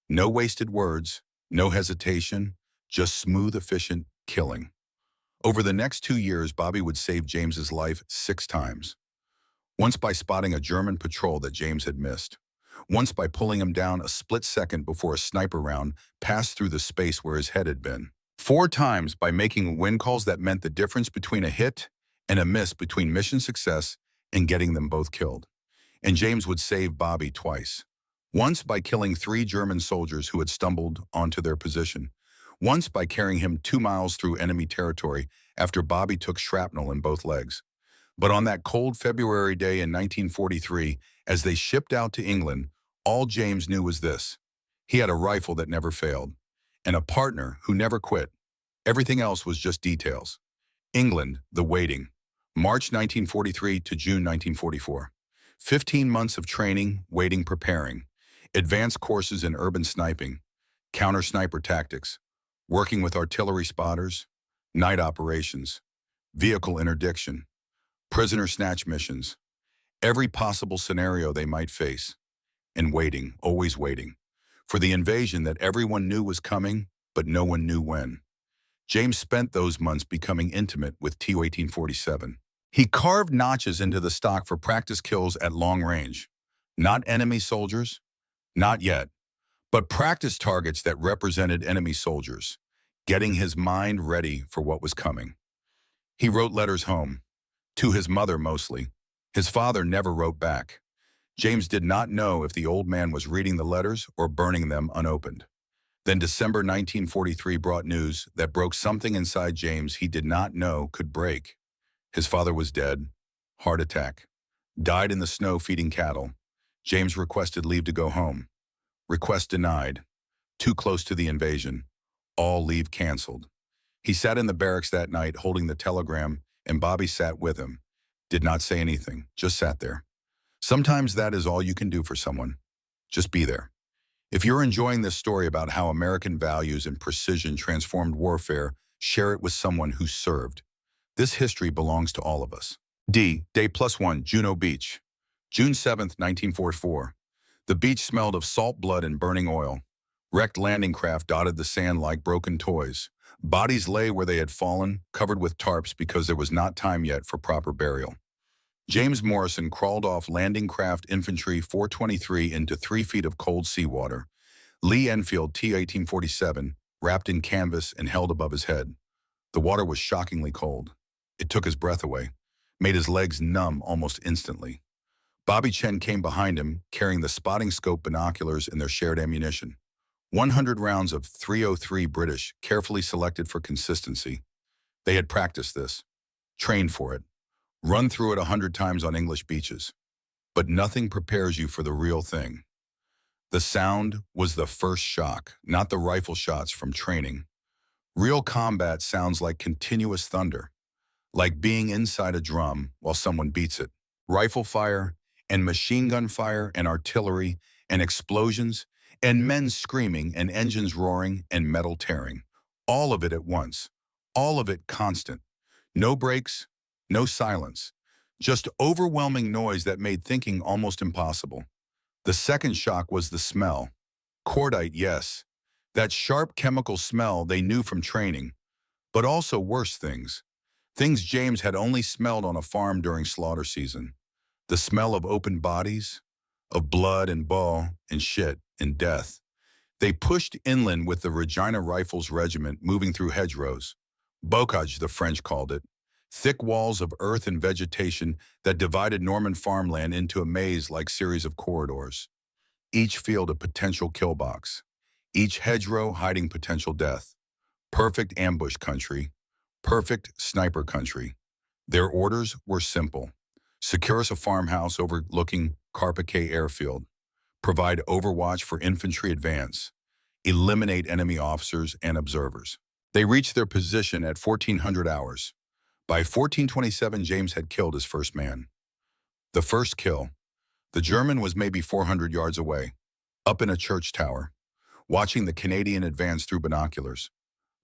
No wasted words, no hesitation, just smooth, efficient killing. Over the next 2 years, Bobby would save James's life 6 times. Once by spotting a German patrol that James had missed. Once by pulling him down a split second before a sniper round passed through the space where his head had been. 4 times by making wind calls that meant the difference between a hit and a miss, between mission success and getting them both killed. And James would save Bobby twice. Once by killing 3 German soldiers who had stumbled onto their position. Once by carrying him 2 miles through enemy territory after Bobby took shrapnel in both legs. But on that cold February day in 1943, as they shipped out to England, all James knew was this. He had a rifle that never failed, and a partner who never quit. Everything else was just details. England, the waiting. March 1943 to June 1944. 15 months of training, waiting, preparing. Advanced courses in urban sniping, counter-sniper tactics, working with artillery spotters, night operations, vehicle interdiction, prisoner snatch missions, every possible scenario they might face, and waiting, always waiting, for the invasion that everyone knew was coming, but no one knew when. James spent those months becoming intimate with Tu-1847. He carved notches into the stock for practice kills at long range. Not enemy soldiers, not yet, but practice targets that represented enemy soldiers, getting his mind ready for what was coming. He wrote letters home, to his mother mostly. His father never wrote back. James did not know if the old man was reading the letters or burning them unopened. Then December 1943 brought news that broke something inside James he did not know could break. His father was dead, heart attack, died in the snow feeding cattle. James requested leave to go home. Request denied. Too close to the invasion. All leave canceled. He sat in the barracks that night holding the telegram, and Bobby sat with him. Did not say anything, just sat there. Sometimes that is all you can do for someone. Just be there. If you're enjoying this story about how American values and precision transformed warfare, share it with someone who served. This history belongs to all of us. Day +1, Juno Beach. June 7, 1944. The beach smelled of salt blood and burning oil. Wrecked landing craft dotted the sand like broken toys. Bodies lay where they had fallen, covered with tarps because there was not time yet for proper burial. James Morrison crawled off landing craft infantry 423 into 3 feet of cold seawater. Lee-Enfield T-1847, wrapped in canvas and held above his head. The water was shockingly cold. It took his breath away, made his legs numb almost instantly. Bobby Chen came behind him, carrying the spotting scope binoculars and their shared ammunition. 100 rounds of .303 British, carefully selected for consistency. They had practiced this, trained for it, run through it 100 times on English beaches. But nothing prepares you for the real thing. The sound was the first shock, not the rifle shots from training. Real combat sounds like continuous thunder, like being inside a drum while someone beats it. Rifle fire and machine gun fire and artillery and explosions and men screaming and engines roaring and metal tearing. All of it at once. All of it constant. No breaks, no silence. Just overwhelming noise that made thinking almost impossible. The second shock was the smell. Cordite, yes. That sharp chemical smell they knew from training. But also worse things. Things James had only smelled on a farm during slaughter season. The smell of open bodies, of blood and ball and shit and death. They pushed inland with the Regina Rifles Regiment moving through hedgerows. Bocage, the French called it. Thick walls of earth and vegetation that divided Norman farmland into a maze-like series of corridors. Each field a potential kill box. Each hedgerow hiding potential death. Perfect ambush country. Perfect sniper country. Their orders were simple. Secure us a farmhouse overlooking Carpiquet airfield. Provide overwatch for infantry advance. Eliminate enemy officers and observers. They reached their position at 1400 hours. By 1427, James had killed his first man. The first kill. The German was maybe 400 yards away, up in a church tower, watching the Canadian advance through binoculars.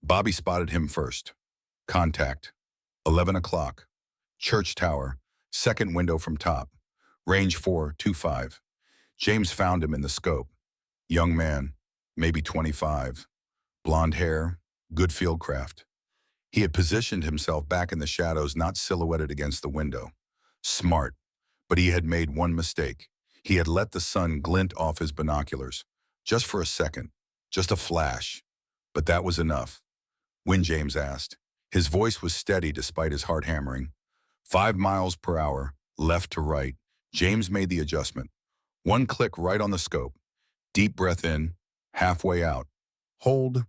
Bobby spotted him first. Contact. 11 o'clock. Church tower. Second window from top. Range 425. James found him in the scope. Young man, maybe 25. Blonde hair, good fieldcraft. He had positioned himself back in the shadows, not silhouetted against the window. Smart, but he had made one mistake. He had let the sun glint off his binoculars. Just for a second, just a flash. But that was enough. When James asked, his voice was steady despite his heart hammering. 5 miles per hour, left to right. James made the adjustment. One click right on the scope. Deep breath in, halfway out. Hold.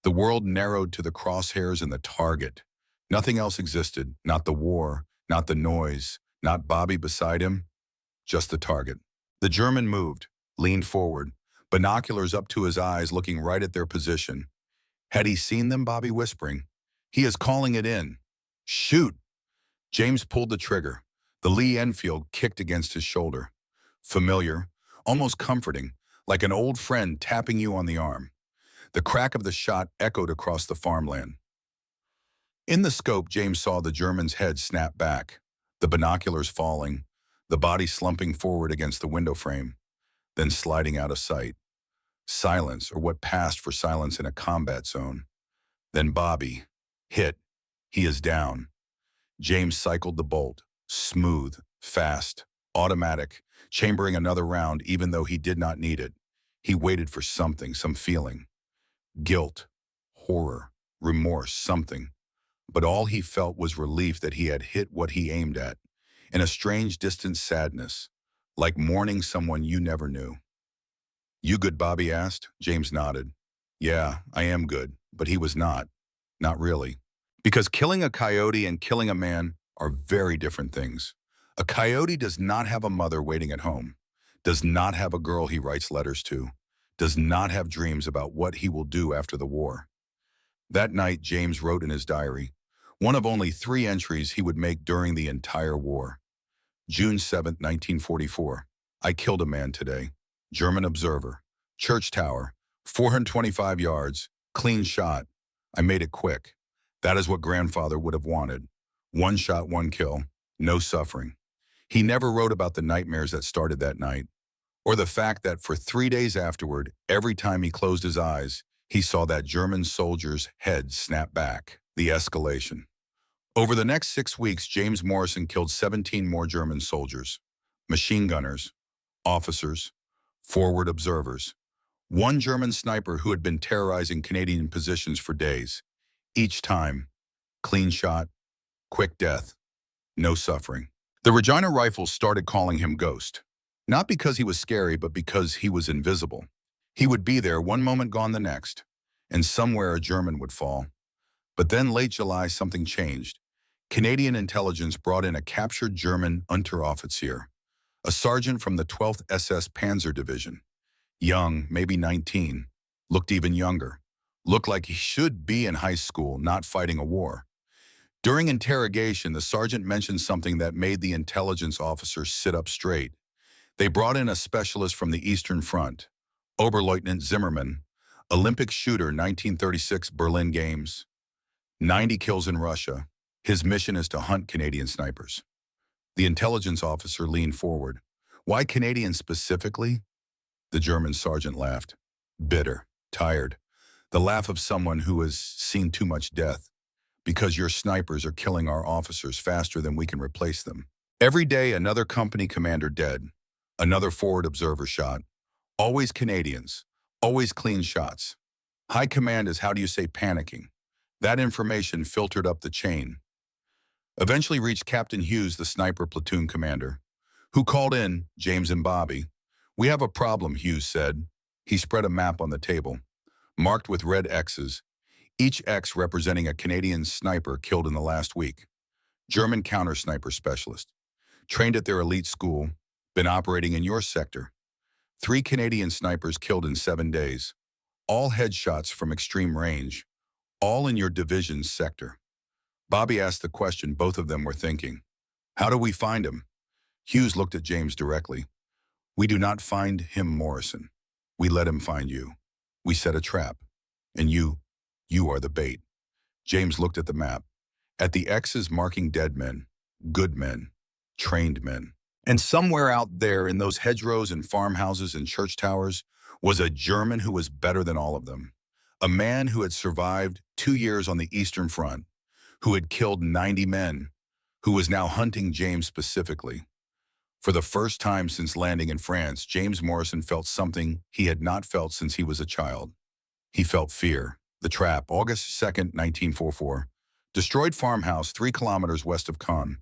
The world narrowed to the crosshairs and the target. Nothing else existed, not the war, not the noise, not Bobby beside him, just the target. The German moved, leaned forward, binoculars up to his eyes looking right at their position. Had he seen them, Bobby whispering? He is calling it in. Shoot! James pulled the trigger. The Lee-Enfield kicked against his shoulder. Familiar, almost comforting, like an old friend tapping you on the arm. The crack of the shot echoed across the farmland. In the scope, James saw the German's head snap back, the binoculars falling, the body slumping forward against the window frame, then sliding out of sight. Silence, or what passed for silence in a combat zone. Then Bobby, hit. He is down. James cycled the bolt, smooth, fast, automatic, chambering another round even though he did not need it. He waited for something, some feeling. Guilt, horror, remorse, something. But all he felt was relief that he had hit what he aimed at, and a strange distant sadness, like mourning someone you never knew. You good, Bobby asked. James nodded. Yeah, I am good, but he was not. Not really. Because killing a coyote and killing a man are very different things. A coyote does not have a mother waiting at home, does not have a girl he writes letters to, does not have dreams about what he will do after the war. That night, James wrote in his diary, one of only 3 entries he would make during the entire war. June 7, 1944. I killed a man today. German observer. Church tower. 425 yards. Clean shot. I made it quick. That is what grandfather would have wanted. 1 shot, 1 kill. No suffering. He never wrote about the nightmares that started that night, or the fact that for 3 days afterward, every time he closed his eyes, he saw that German soldier's head snap back. The escalation. Over the next 6 weeks, James Morrison killed 17 more German soldiers, machine gunners, officers, forward observers. 1 German sniper who had been terrorizing Canadian positions for days. Each time, clean shot, quick death, no suffering. The Regina Rifles started calling him Ghost. Not because he was scary, but because he was invisible. He would be there one moment, gone the next, and somewhere a German would fall. But then late July, something changed. Canadian intelligence brought in a captured German Unteroffizier, a sergeant from the 12th SS Panzer Division. Young, maybe 19, looked even younger. Looked like he should be in high school, not fighting a war. During interrogation, the sergeant mentioned something that made the intelligence officer sit up straight. They brought in a specialist from the Eastern Front, Oberleutnant Zimmermann, Olympic shooter, 1936 Berlin Games. 90 kills in Russia. His mission is to hunt Canadian snipers. The intelligence officer leaned forward. Why Canadians specifically? The German sergeant laughed. Bitter, tired. The laugh of someone who has seen too much death. Because your snipers are killing our officers faster than we can replace them. Every day, another company commander dead. Another forward observer shot. Always Canadians. Always clean shots. High command is, how do you say, panicking. That information filtered up the chain. Eventually reached Captain Hughes, the sniper platoon commander, who called in James and Bobby. "We have a problem," Hughes said. He spread a map on the table, marked with red X's, each X representing a Canadian sniper killed in the last week. German counter-sniper specialist, trained at their elite school, been operating in your sector. 3 Canadian snipers killed in 7 days, all headshots from extreme range, all in your division's sector. Bobby asked the question both of them were thinking. How do we find him? Hughes looked at James directly. We do not find him, Morrison. We let him find you. We set a trap. And you are the bait. James looked at the map, at the X's marking dead men, good men, trained men. And somewhere out there in those hedgerows and farmhouses and church towers was a German who was better than all of them. A man who had survived 2 years on the Eastern Front, who had killed 90 men, who was now hunting James specifically. For the first time since landing in France, James Morrison felt something he had not felt since he was a child. He felt fear. The trap, August 2nd, 1944, destroyed farmhouse 3 kilometers west of Caen.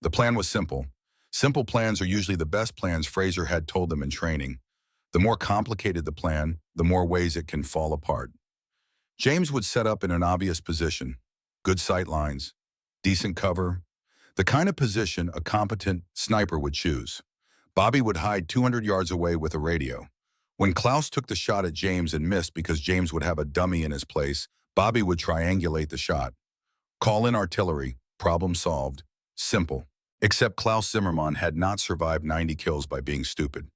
The plan was simple. Simple plans are usually the best plans, Fraser had told them in training. The more complicated the plan, the more ways it can fall apart. James would set up in an obvious position, good sight lines, decent cover, the kind of position a competent sniper would choose. Bobby would hide 200 yards away with a radio. When Klaus took the shot at James and missed because James would have a dummy in his place, Bobby would triangulate the shot. Call in artillery, problem solved, simple. Except Klaus Zimmermann had not survived 90 kills by being stupid.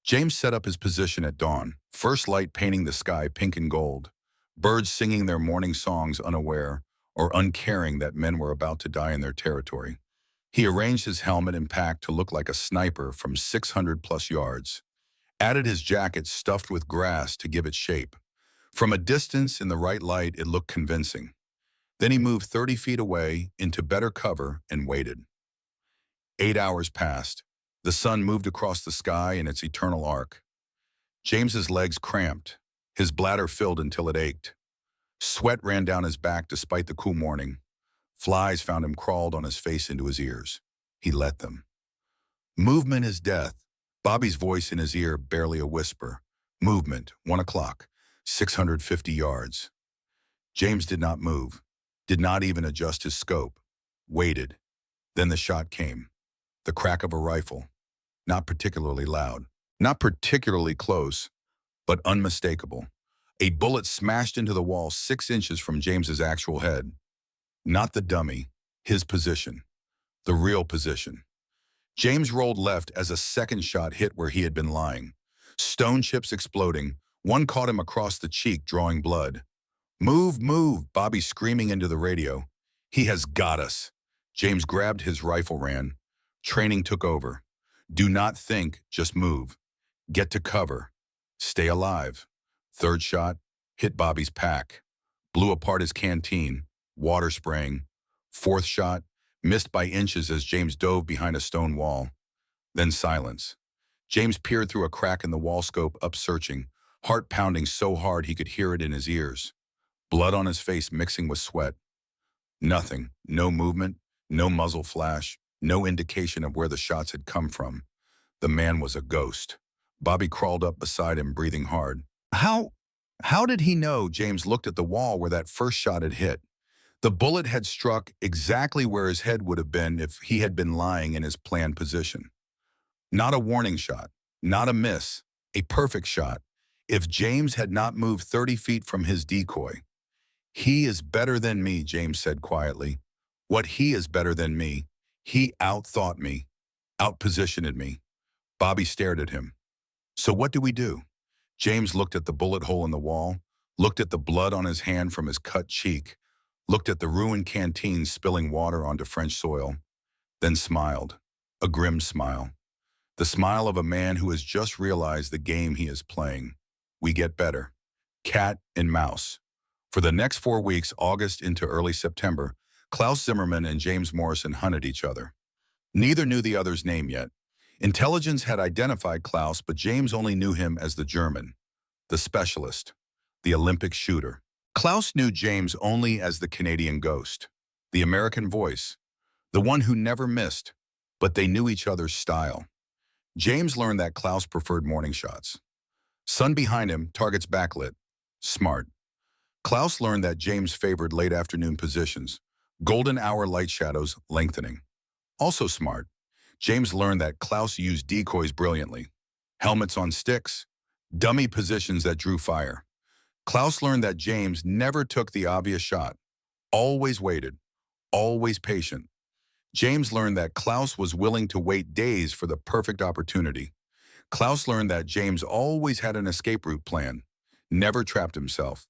James set up his position at dawn, first light painting the sky pink and gold, birds singing their morning songs unaware or uncaring that men were about to die in their territory. He arranged his helmet and pack to look like a sniper from 600 plus yards, added his jacket stuffed with grass to give it shape. From a distance in the right light, it looked convincing. Then he moved 30 feet away into better cover and waited. 8 hours passed. The sun moved across the sky in its eternal arc. James's legs cramped. His bladder filled until it ached. Sweat ran down his back despite the cool morning. Flies found him crawled on his face into his ears. He let them. Movement is death. Bobby's voice in his ear, barely a whisper. Movement, 1 o'clock, 650 yards. James did not move, did not even adjust his scope. Waited. Then the shot came. The crack of a rifle. Not particularly loud. Not particularly close, but unmistakable. A bullet smashed into the wall 6 inches from James's actual head. Not the dummy, his position. The real position. James rolled left as a second shot hit where he had been lying. Stone chips exploding. One caught him across the cheek, drawing blood. Move, move, Bobby screaming into the radio. He has got us. James grabbed his rifle, ran. Training took over. Do not think, just move. Get to cover. Stay alive. Third shot, hit Bobby's pack. Blew apart his canteen, water spraying. Fourth shot, missed by inches as James dove behind a stone wall. Then silence. James peered through a crack in the wall scope, up searching, heart pounding so hard he could hear it in his ears. Blood on his face mixing with sweat. Nothing, no movement, no muzzle flash, no indication of where the shots had come from. The man was a ghost. Bobby crawled up beside him, breathing hard. How did he know? James looked at the wall where that first shot had hit. The bullet had struck exactly where his head would have been if he had been lying in his planned position. Not a warning shot, not a miss, a perfect shot. If James had not moved 30 feet from his decoy. He is better than me, James said quietly. What he is better than me. He outthought me, outpositioned me. Bobby stared at him. So what do we do? James looked at the bullet hole in the wall, looked at the blood on his hand from his cut cheek, looked at the ruined canteen spilling water onto French soil, then smiled, a grim smile. The smile of a man who has just realized the game he is playing. We get better. Cat and mouse. For the next 4 weeks, August into early September, Klaus Zimmermann and James Morrison hunted each other. Neither knew the other's name yet. Intelligence had identified Klaus, but James only knew him as the German, the specialist, the Olympic shooter. Klaus knew James only as the Canadian ghost, the American voice, the one who never missed, but they knew each other's style. James learned that Klaus preferred morning shots. Sun behind him, targets backlit. Smart. Klaus learned that James favored late afternoon positions. Golden hour light shadows lengthening. Also smart. James learned that Klaus used decoys brilliantly. Helmets on sticks. Dummy positions that drew fire. Klaus learned that James never took the obvious shot. Always waited. Always patient. James learned that Klaus was willing to wait days for the perfect opportunity. Klaus learned that James always had an escape route plan. Never trapped himself.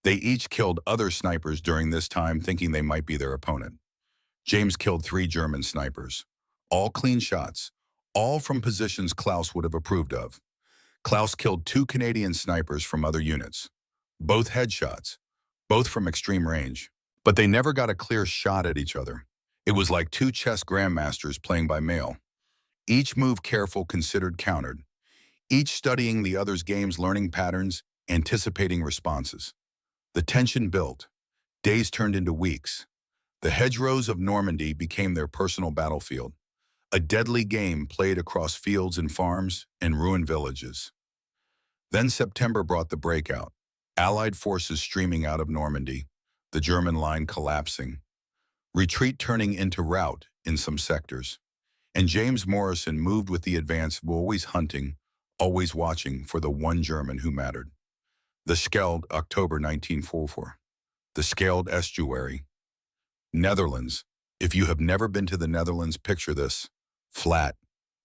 They each killed other snipers during this time thinking they might be their opponent. James killed 3 German snipers. All clean shots. All from positions Klaus would have approved of. Klaus killed 2 Canadian snipers from other units. Both headshots. Both from extreme range. But they never got a clear shot at each other. It was like 2 chess grandmasters playing by mail. Each move careful, considered, countered. Each studying the other's game's learning patterns, anticipating responses. The tension built. Days turned into weeks. The hedgerows of Normandy became their personal battlefield. A deadly game played across fields and farms and ruined villages. Then September brought the breakout. Allied forces streaming out of Normandy. The German line collapsing. Retreat turning into rout in some sectors. And James Morrison moved with the advance, always hunting, always watching for the one German who mattered. The Scheldt, October 1944. The Scheldt Estuary. Netherlands. If you have never been to the Netherlands, picture this. Flat.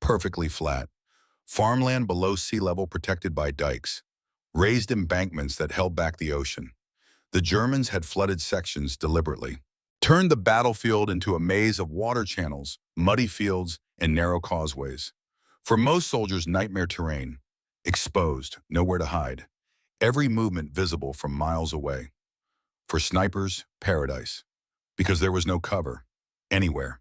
Perfectly flat. Farmland below sea level protected by dikes. Raised embankments that held back the ocean. The Germans had flooded sections deliberately. Turned the battlefield into a maze of water channels, muddy fields, and narrow causeways. For most soldiers, nightmare terrain. Exposed, nowhere to hide. Every movement visible from miles away. For snipers, paradise. Because there was no cover. Anywhere.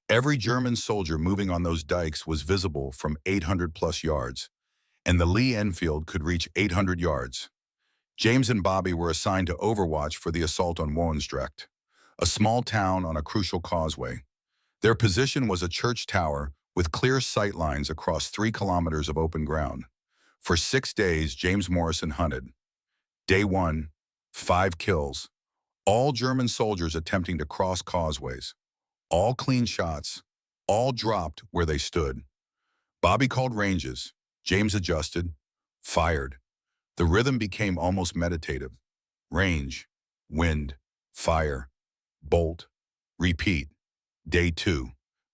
Every German soldier moving on those dikes was visible from 800 plus yards. And the Lee-Enfield could reach 800 yards. James and Bobby were assigned to overwatch for the assault on Woensdrecht, a small town on a crucial causeway. Their position was a church tower with clear sight lines across 3 kilometers of open ground. For 6 days, James Morrison hunted. Day 1, 5 kills. All German soldiers attempting to cross causeways. All clean shots. All dropped where they stood. Bobby called ranges. James adjusted. Fired. The rhythm became almost meditative. Range. Wind. Fire. Bolt. Repeat. Day 2.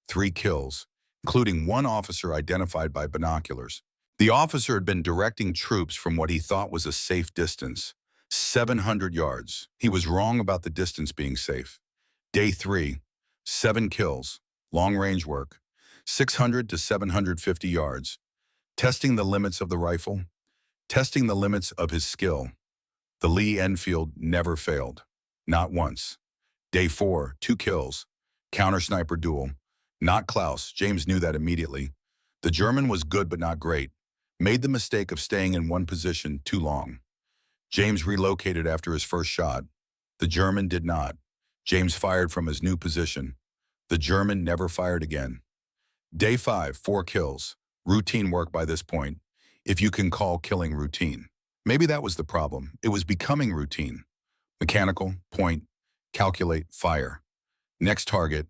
3 kills, including 1 officer identified by binoculars. The officer had been directing troops from what he thought was a safe distance. 700 yards. He was wrong about the distance being safe. Day 3. 7 kills. Long-range work. 600 to 750 yards. Testing the limits of the rifle. Testing the limits of his skill. The Lee-Enfield never failed. Not once. Day 4. 2 kills. Counter-sniper duel. Not Klaus. James knew that immediately. The German was good but not great. Made the mistake of staying in one position too long. James relocated after his first shot. The German did not. James fired from his new position. The German never fired again. Day 5, 4 kills. Routine work by this point, if you can call killing routine. Maybe that was the problem. It was becoming routine. Mechanical, point, calculate, fire. Next target,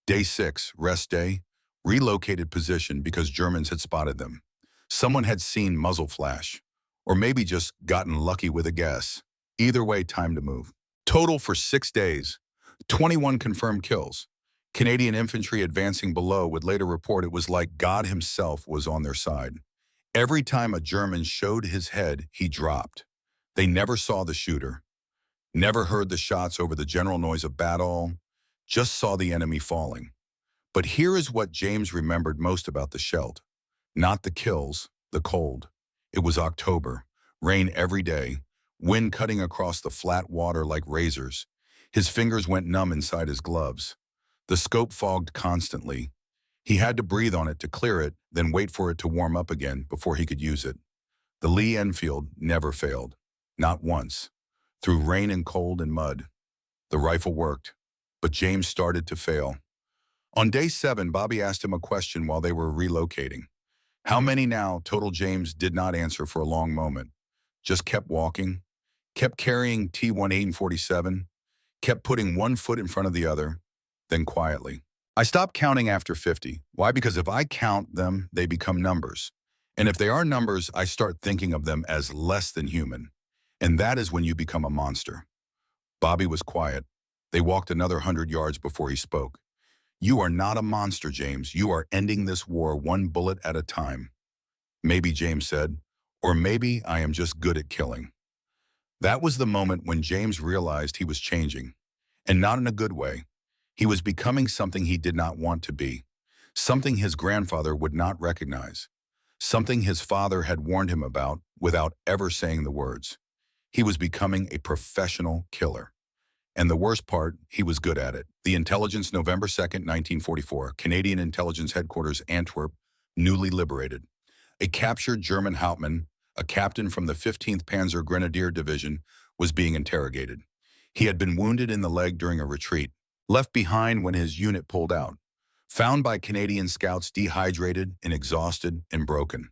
day 6, rest day, relocated position because Germans had spotted them. Someone had seen muzzle flash, or maybe just gotten lucky with a guess. Either way, time to move. Total for 6 days, 21 confirmed kills. Canadian infantry advancing below would later report it was like God himself was on their side. Every time a German showed his head, he dropped. They never saw the shooter. Never heard the shots over the general noise of battle. Just saw the enemy falling. But here is what James remembered most about the Scheldt. Not the kills, the cold. It was October. Rain every day. Wind cutting across the flat water like razors. His fingers went numb inside his gloves. The scope fogged constantly. He had to breathe on it to clear it, then wait for it to warm up again before he could use it. The Lee-Enfield never failed. Not once. Through rain and cold and mud. The rifle worked, but James started to fail. On day 7, Bobby asked him a question while they were relocating. How many now? Total James did not answer for a long moment. Just kept walking, kept carrying T-1847, kept putting one foot in front of the other, then quietly. I stopped counting after 50. Why? Because if I count them, they become numbers. And if they are numbers, I start thinking of them as less than human. And that is when you become a monster. Bobby was quiet. They walked another 100 yards before he spoke. You are not a monster, James. You are ending this war one bullet at a time. Maybe, James said, or maybe I am just good at killing. That was the moment when James realized he was changing, and not in a good way. He was becoming something he did not want to be, something his grandfather would not recognize, something his father had warned him about without ever saying the words. He was becoming a professional killer. And the worst part, he was good at it. The Intelligence, November 2nd, 1944, Canadian Intelligence Headquarters, Antwerp, newly liberated. A captured German Hauptmann, a captain from the 15th Panzer Grenadier Division, was being interrogated. He had been wounded in the leg during a retreat, left behind when his unit pulled out, found by Canadian scouts dehydrated and exhausted and broken.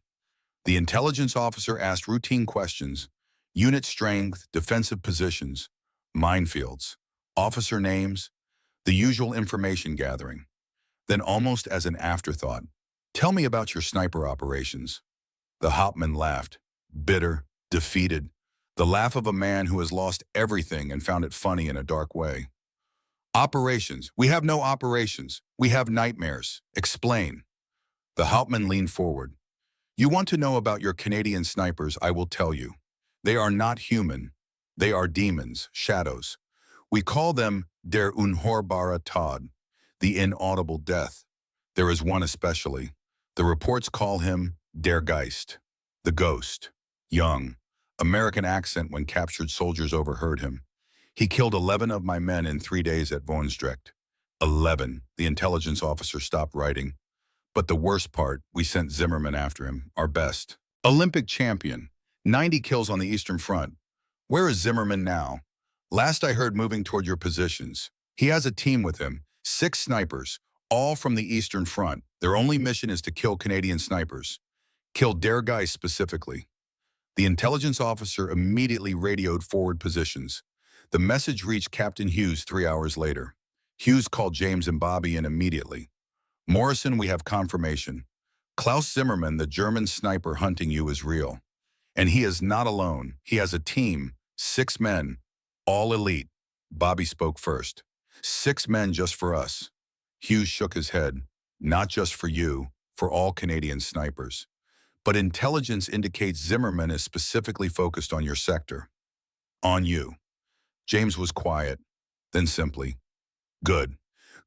The intelligence officer asked routine questions: unit strength, defensive positions, minefields, officer names, the usual information gathering. Then, almost as an afterthought, tell me about your sniper operations. The Hauptmann laughed, bitter, defeated, the laugh of a man who has lost everything and found it funny in a dark way. Operations. We have no operations. We have nightmares. Explain. The Hauptmann leaned forward. You want to know about your Canadian snipers, I will tell you. They are not human. They are demons, shadows. We call them der unhörbare Tod, the inaudible death. There is one especially. The reports call him der Geist, the ghost. Young, American accent when captured soldiers overheard him. He killed 11 of my men in 3 days at Woensdrecht. 11. The intelligence officer stopped writing. But the worst part, we sent Zimmerman after him, our best. Olympic champion, 90 kills on the Eastern Front. Where is Zimmerman now? Last I heard, moving toward your positions. He has a team with him, 6 snipers, all from the Eastern Front. Their only mission is to kill Canadian snipers. Kill der Geist specifically. The intelligence officer immediately radioed forward positions. The message reached Captain Hughes 3 hours later. Hughes called James and Bobby in immediately. Morrison, we have confirmation. Klaus Zimmerman, the German sniper hunting you, is real. And he is not alone. He has a team, 6 men, all elite. Bobby spoke first. 6 men just for us. Hughes shook his head. Not just for you, for all Canadian snipers. But intelligence indicates Zimmerman is specifically focused on your sector. On you. James was quiet, then simply, good.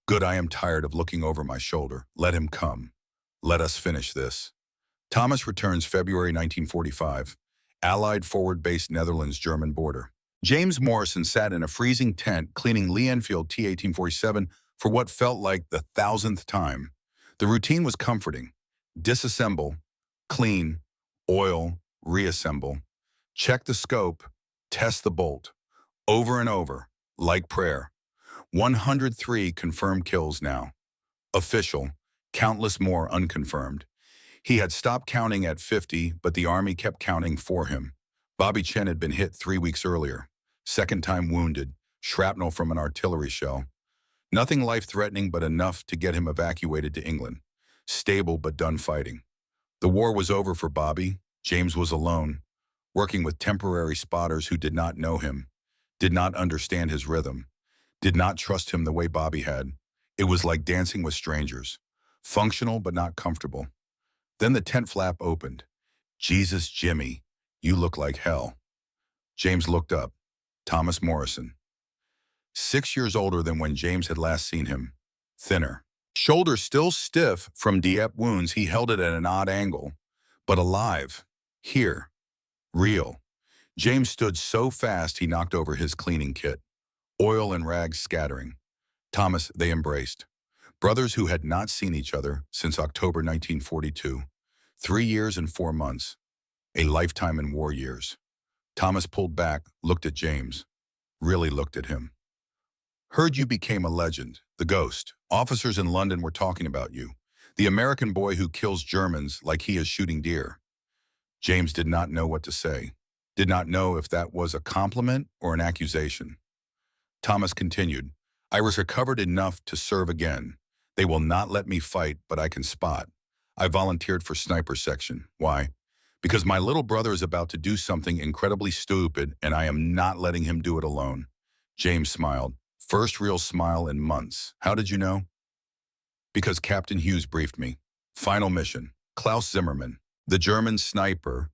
Good, I am tired of looking over my shoulder. Let him come. Let us finish this. Thomas returns February 1945, Allied forward-based Netherlands-German border. James Morrison sat in a freezing tent cleaning Lee-Enfield T-1847 for what felt like the 1,000th time. The routine was comforting. Disassemble, clean, oil, reassemble, check the scope, test the bolt, over and over, like prayer. 103 confirmed kills now. Official, countless more unconfirmed. He had stopped counting at 50, but the Army kept counting for him. Bobby Chen had been hit 3 weeks earlier, second time wounded, shrapnel from an artillery shell. Nothing life-threatening, but enough to get him evacuated to England. Stable but done fighting. The war was over for Bobby. James was alone, working with temporary spotters who did not know him, did not understand his rhythm, did not trust him the way Bobby had. It was like dancing with strangers, functional but not comfortable. Then the tent flap opened. Jesus, Jimmy, you look like hell. James looked up. Thomas Morrison. 6 years older than when James had last seen him. Thinner. Shoulders still stiff from Dieppe wounds, he held it at an odd angle. But alive. Here. Real. James stood so fast he knocked over his cleaning kit. Oil and rags scattering. Thomas, they embraced. Brothers who had not seen each other since October 1942. 3 years and 4 months. A lifetime in war years. Thomas pulled back, looked at James. Really looked at him. Heard you became a legend, the ghost. Officers in London were talking about you. The American boy who kills Germans like he is shooting deer. James did not know what to say, did not know if that was a compliment or an accusation. Thomas continued, I was recovered enough to serve again. They will not let me fight, but I can spot. I volunteered for sniper section. Why? Because my little brother is about to do something incredibly stupid, and I am not letting him do it alone. James smiled. First real smile in months. How did you know? Because Captain Hughes briefed me. Final mission. Klaus Zimmermann, the German sniper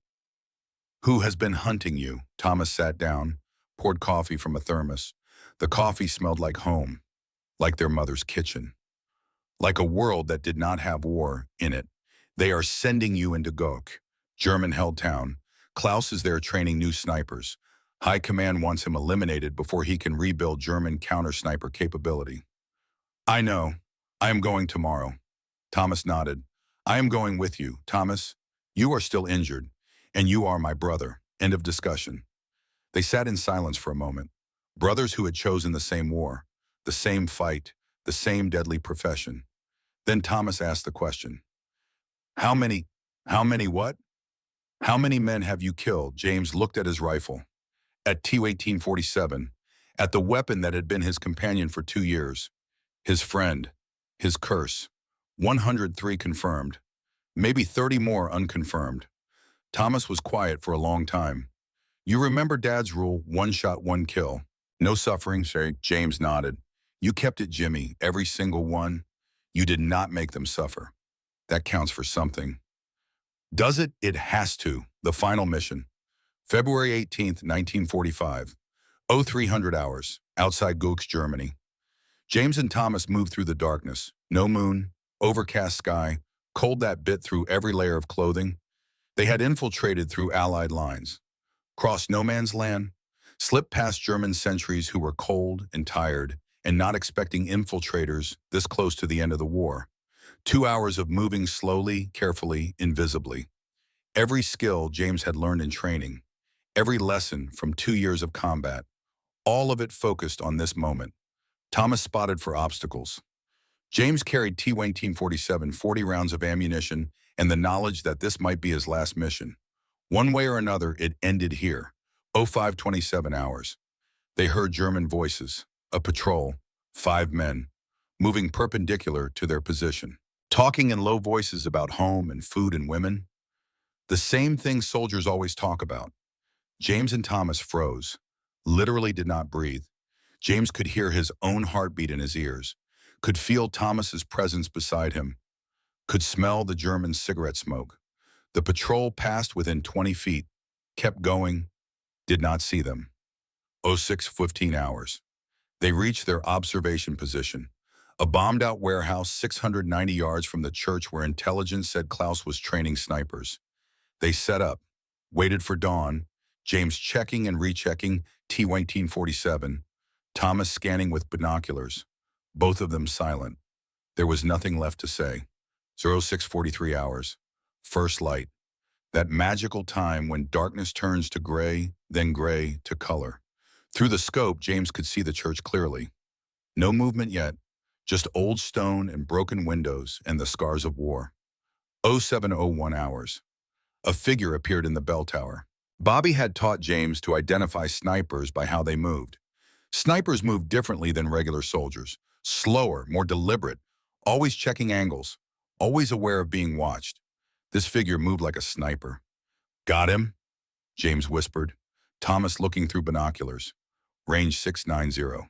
who has been hunting you. Thomas sat down, poured coffee from a thermos. The coffee smelled like home, like their mother's kitchen, like a world that did not have war in it. They are sending you into Gok, German-held town. Klaus is there training new snipers. High Command wants him eliminated before he can rebuild German counter-sniper capability. I know. I am going tomorrow. Thomas nodded. I am going with you, Thomas. You are still injured, and you are my brother. End of discussion. They sat in silence for a moment. Brothers who had chosen the same war, the same fight, the same deadly profession. Then Thomas asked the question. How many what? How many men have you killed? James looked at his rifle. At T-1847, at the weapon that had been his companion for 2 years. His friend, his curse. 103 confirmed. Maybe 30 more unconfirmed. Thomas was quiet for a long time. You remember Dad's rule, 1 shot, 1 kill. No suffering, sir. James nodded. You kept it, Jimmy, every single one. You did not make them suffer. That counts for something. Does it? It has to. The final mission. February 18th, 1945. 0300 hours, outside Gok, Germany. James and Thomas moved through the darkness. No moon, overcast sky, cold that bit through every layer of clothing. They had infiltrated through Allied lines, crossed no man's land, slipped past German sentries who were cold and tired and not expecting infiltrators this close to the end of the war. 2 hours of moving slowly, carefully, invisibly. Every skill James had learned in training, every lesson from 2 years of combat, all of it focused on this moment. Thomas spotted for obstacles. James carried T-1847 40 rounds of ammunition and the knowledge that this might be his last mission. One way or another, it ended here. 0527 hours. They heard German voices, a patrol, 5 men, moving perpendicular to their position, talking in low voices about home and food and women. The same thing soldiers always talk about. James and Thomas froze, literally did not breathe. James could hear his own heartbeat in his ears, could feel Thomas's presence beside him, could smell the German cigarette smoke. The patrol passed within 20 feet, kept going, did not see them. 0615 hours. They reached their observation position, a bombed-out warehouse 690 yards from the church where intelligence said Klaus was training snipers. They set up, waited for dawn, James checking and rechecking T-1847, Thomas scanning with binoculars, both of them silent. There was nothing left to say. 0643 hours. First light. That magical time when darkness turns to gray, then gray to color. Through the scope, James could see the church clearly. No movement yet, just old stone and broken windows and the scars of war. 0701 hours. A figure appeared in the bell tower. Bobby had taught James to identify snipers by how they moved. Snipers moved differently than regular soldiers. Slower, more deliberate, always checking angles, always aware of being watched. This figure moved like a sniper. Got him? James whispered. Thomas looking through binoculars. Range 690.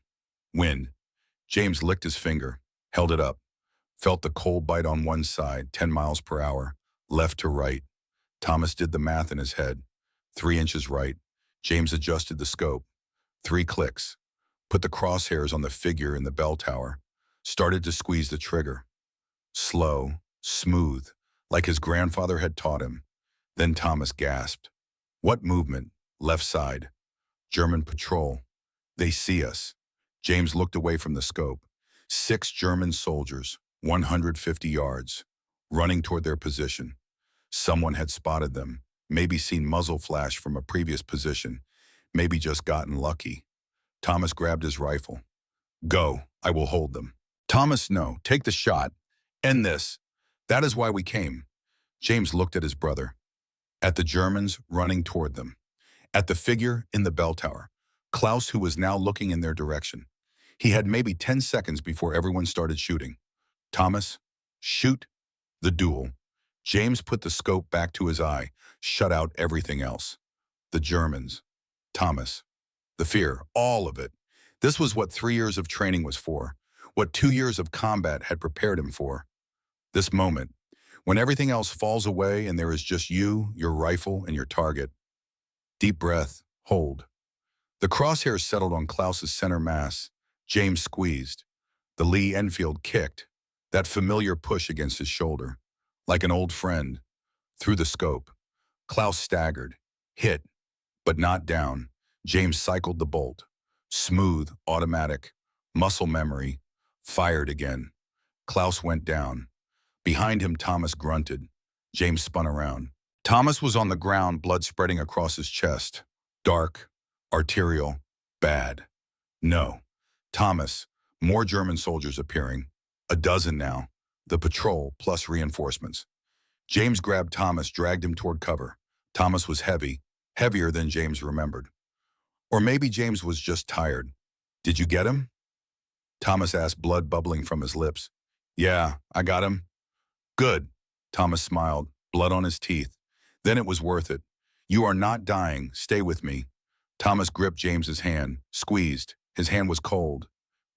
Wind. James licked his finger, held it up, felt the cold bite on one side, 10 miles per hour, left to right. Thomas did the math in his head. 3 inches right. James adjusted the scope. 3 clicks. Put the crosshairs on the figure in the bell tower. Started to squeeze the trigger. Slow, smooth, like his grandfather had taught him. Then Thomas gasped. What movement? Left side. German patrol. They see us. James looked away from the scope. 6 German soldiers, 150 yards, running toward their position. Someone had spotted them, maybe seen muzzle flash from a previous position, maybe just gotten lucky. Thomas grabbed his rifle. Go, I will hold them. Thomas, no, take the shot. End this. That is why we came. James looked at his brother, at the Germans running toward them, at the figure in the bell tower, Klaus, who was now looking in their direction. He had maybe 10 seconds before everyone started shooting. Thomas, shoot the duel. James put the scope back to his eye, shut out everything else. The Germans, Thomas, the fear, all of it. This was what 3 years of training was for, what 2 years of combat had prepared him for. This moment, when everything else falls away and there is just you, your rifle, and your target. Deep breath, hold. The crosshairs settled on Klaus's center mass. James squeezed. The Lee-Enfield kicked, that familiar push against his shoulder. Like an old friend. Through the scope. Klaus staggered, hit, but not down. James cycled the bolt. Smooth, automatic, muscle memory, fired again. Klaus went down. Behind him, Thomas grunted. James spun around. Thomas was on the ground, blood spreading across his chest. Dark, arterial, bad. No. Thomas, more German soldiers appearing. A dozen now. The patrol, plus reinforcements. James grabbed Thomas, dragged him toward cover. Thomas was heavy, heavier than James remembered. Or maybe James was just tired. Did you get him? Thomas asked, blood bubbling from his lips. Yeah, I got him. Good. Thomas smiled, blood on his teeth. Then it was worth it. You are not dying. Stay with me. Thomas gripped James's hand, squeezed. His hand was cold.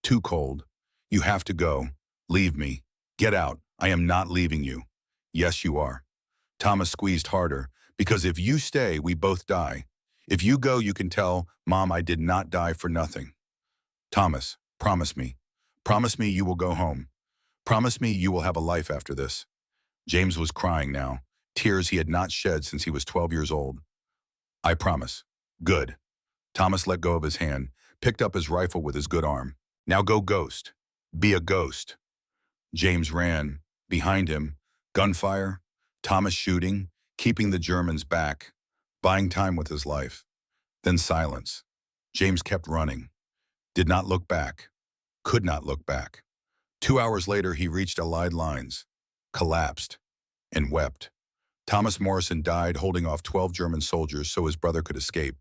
Too cold. You have to go. Leave me. Get out. I am not leaving you. Yes, you are. Thomas squeezed harder, because if you stay, we both die. If you go, you can tell, Mom, I did not die for nothing. Thomas, promise me. Promise me you will go home. Promise me you will have a life after this. James was crying now, tears he had not shed since he was 12 years old. I promise. Good. Thomas let go of his hand, picked up his rifle with his good arm. Now go ghost. Be a ghost. James ran. Behind him, gunfire, Thomas shooting, keeping the Germans back, buying time with his life. Then silence. James kept running. Did not look back. Could not look back. 2 hours later, he reached Allied lines, collapsed, and wept. Thomas Morrison died holding off 12 German soldiers so his brother could escape.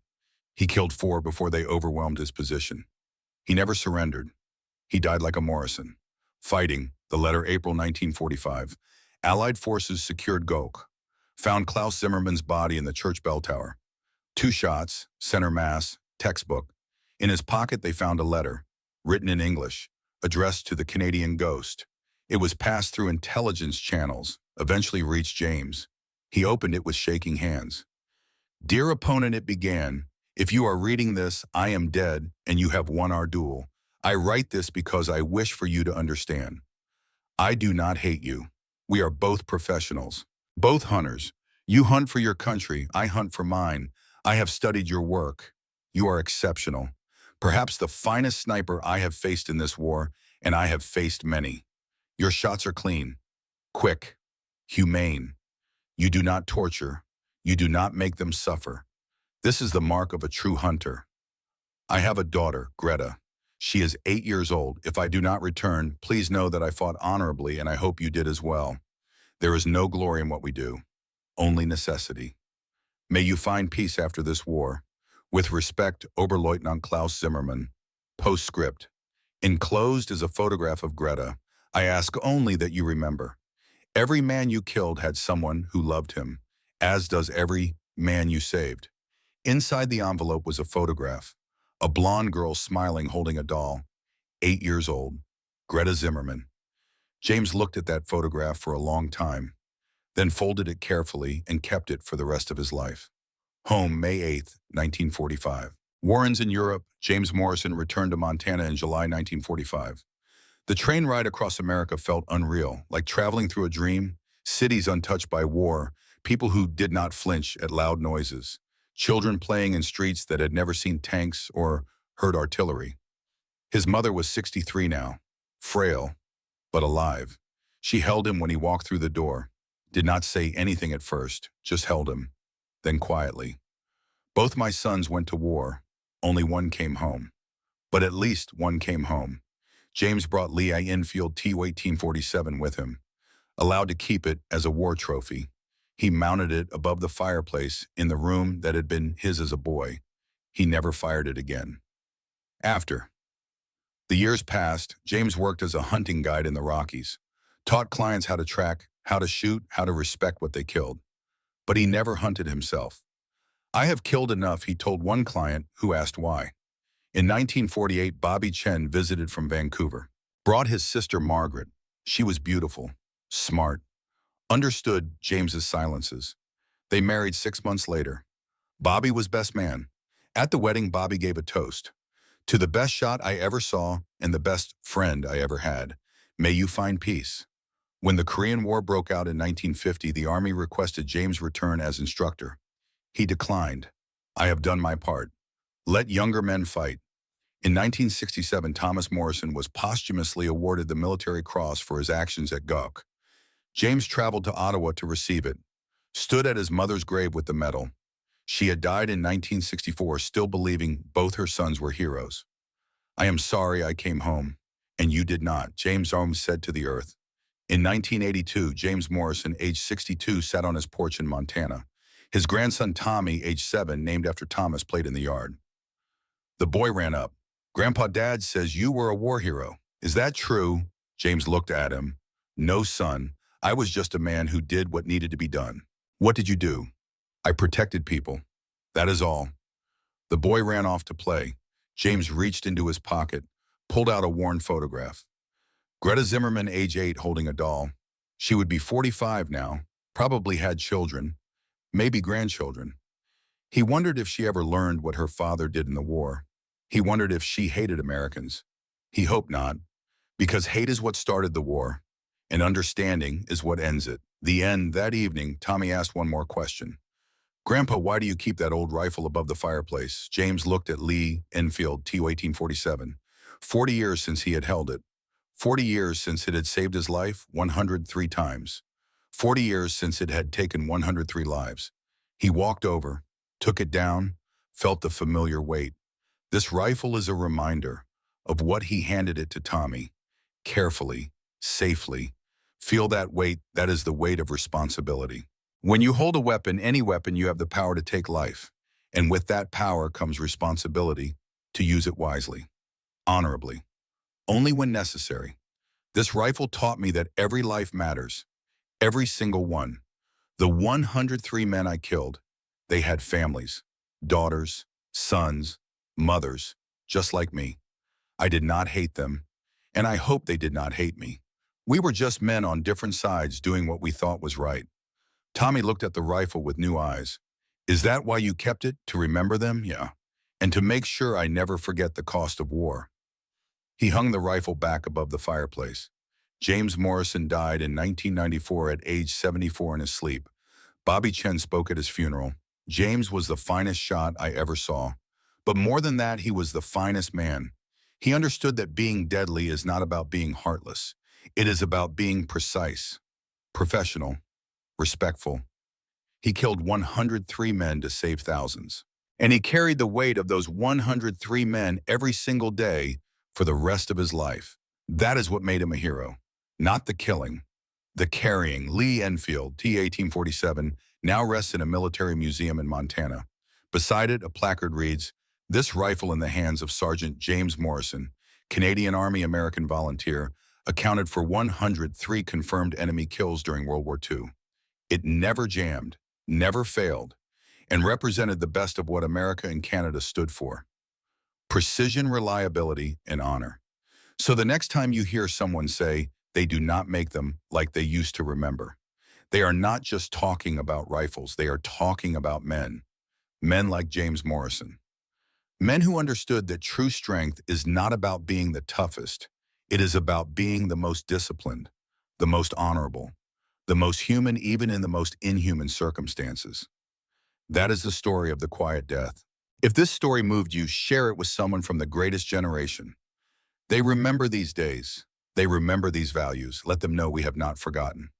He killed 4 before they overwhelmed his position. He never surrendered. He died like a Morrison. Fighting, the letter April 1945, Allied forces secured Gok, found Klaus Zimmermann's body in the church bell tower. 2 shots, center mass, textbook. In his pocket, they found a letter, written in English, addressed to the Canadian Ghost. It was passed through intelligence channels, eventually reached James. He opened it with shaking hands. Dear opponent, it began. If you are reading this, I am dead, and you have won our duel. I write this because I wish for you to understand. I do not hate you. We are both professionals, both hunters. You hunt for your country, I hunt for mine. I have studied your work. You are exceptional. Perhaps the finest sniper I have faced in this war, and I have faced many. Your shots are clean, quick, humane. You do not torture. You do not make them suffer. This is the mark of a true hunter. I have a daughter, Greta. She is 8 years old. If I do not return, please know that I fought honorably, and I hope you did as well. There is no glory in what we do, only necessity. May you find peace after this war. With respect, Oberleutnant Klaus Zimmermann. Postscript. Enclosed is a photograph of Greta. I ask only that you remember. Every man you killed had someone who loved him, as does every man you saved. Inside the envelope was a photograph. A blonde girl smiling holding a doll. 8 years old. Greta Zimmermann. James looked at that photograph for a long time, then folded it carefully and kept it for the rest of his life. Home, May 8, 1945. Warrens in Europe, James Morrison returned to Montana in July 1945. The train ride across America felt unreal, like traveling through a dream, cities untouched by war, people who did not flinch at loud noises, children playing in streets that had never seen tanks or heard artillery. His mother was 63 now, frail, but alive. She held him when he walked through the door, did not say anything at first, just held him. Then quietly. Both my sons went to war. Only one came home. But at least one came home. James brought Lee-Enfield No.4 with him. allowed to keep it as a war trophy. He mounted it above the fireplace in the room that had been his as a boy. He never fired it again. After the years passed, James worked as a hunting guide in the Rockies, taught clients how to track, how to shoot, how to respect what they killed. But he never hunted himself. "I have killed enough," he told one client who asked why. In 1948, Bobby Chen visited from Vancouver, brought his sister Margaret. She was beautiful, smart, understood James's silences. They married 6 months later. Bobby was best man. At the wedding, Bobby gave a toast. "To the best shot I ever saw and the best friend I ever had. May you find peace." When the Korean War broke out in 1950, the Army requested James return as instructor. He declined. "I have done my part. Let younger men fight." In 1967, Thomas Morrison was posthumously awarded the Military Cross for his actions at Gok. James traveled to Ottawa to receive it, stood at his mother's grave with the medal. She had died in 1964, still believing both her sons were heroes. "I am sorry I came home, and you did not," James Holmes said to the earth. In 1982, James Morrison, age 62, sat on his porch in Montana. His grandson Tommy, age 7, named after Thomas, played in the yard. The boy ran up. "Grandpa, Dad says you were a war hero. Is that true?" James looked at him. "No, son. I was just a man who did what needed to be done." "What did you do?" "I protected people. That is all." The boy ran off to play. James reached into his pocket, pulled out a worn photograph. Greta Zimmerman, age 8, holding a doll. She would be 45 now, probably had children, maybe grandchildren. He wondered if she ever learned what her father did in the war. He wondered if she hated Americans. He hoped not, because hate is what started the war, and understanding is what ends it. The end. That evening, Tommy asked one more question. "Grandpa, why do you keep that old rifle above the fireplace?" James looked at Lee-Enfield No. 1847. 40 years since he had held it. 40 years since it had saved his life 103 times. 40 years since it had taken 103 lives. He walked over, took it down, felt the familiar weight. This rifle is a reminder of what he handed it to Tommy. Carefully, safely. Feel that weight. That is the weight of responsibility. When you hold a weapon, any weapon, you have the power to take life. And with that power comes responsibility to use it wisely, honorably, only when necessary. This rifle taught me that every life matters, every single one. The 103 men I killed, they had families, daughters, sons, mothers, just like me. I did not hate them, and I hope they did not hate me. We were just men on different sides doing what we thought was right. Tommy looked at the rifle with new eyes. "Is that why you kept it? To remember them?" "Yeah. And to make sure I never forget the cost of war." He hung the rifle back above the fireplace. James Morrison died in 1994 at age 74 in his sleep. Bobby Chen spoke at his funeral. "James was the finest shot I ever saw. But more than that, he was the finest man. He understood that being deadly is not about being heartless. It is about being precise, professional, respectful. He killed 103 men to save thousands. And he carried the weight of those 103 men every single day for the rest of his life. That is what made him a hero. Not the killing, the carrying. Lee-Enfield No. 1847 now rests in a military museum in Montana. Beside it, a placard reads, "This rifle in the hands of Sergeant James Morrison, Canadian Army American volunteer, accounted for 103 confirmed enemy kills during World War II. It never jammed, never failed, and represented the best of what America and Canada stood for: precision, reliability, and honor." So the next time you hear someone say they do not make them like they used to remember, they are not just talking about rifles, they are talking about men. Men like James Morrison. Men who understood that true strength is not about being the toughest. It is about being the most disciplined, the most honorable, the most human, even in the most inhuman circumstances. That is the story of the quiet death. If this story moved you, share it with someone from the greatest generation. They remember these days. They remember these values. Let them know we have not forgotten.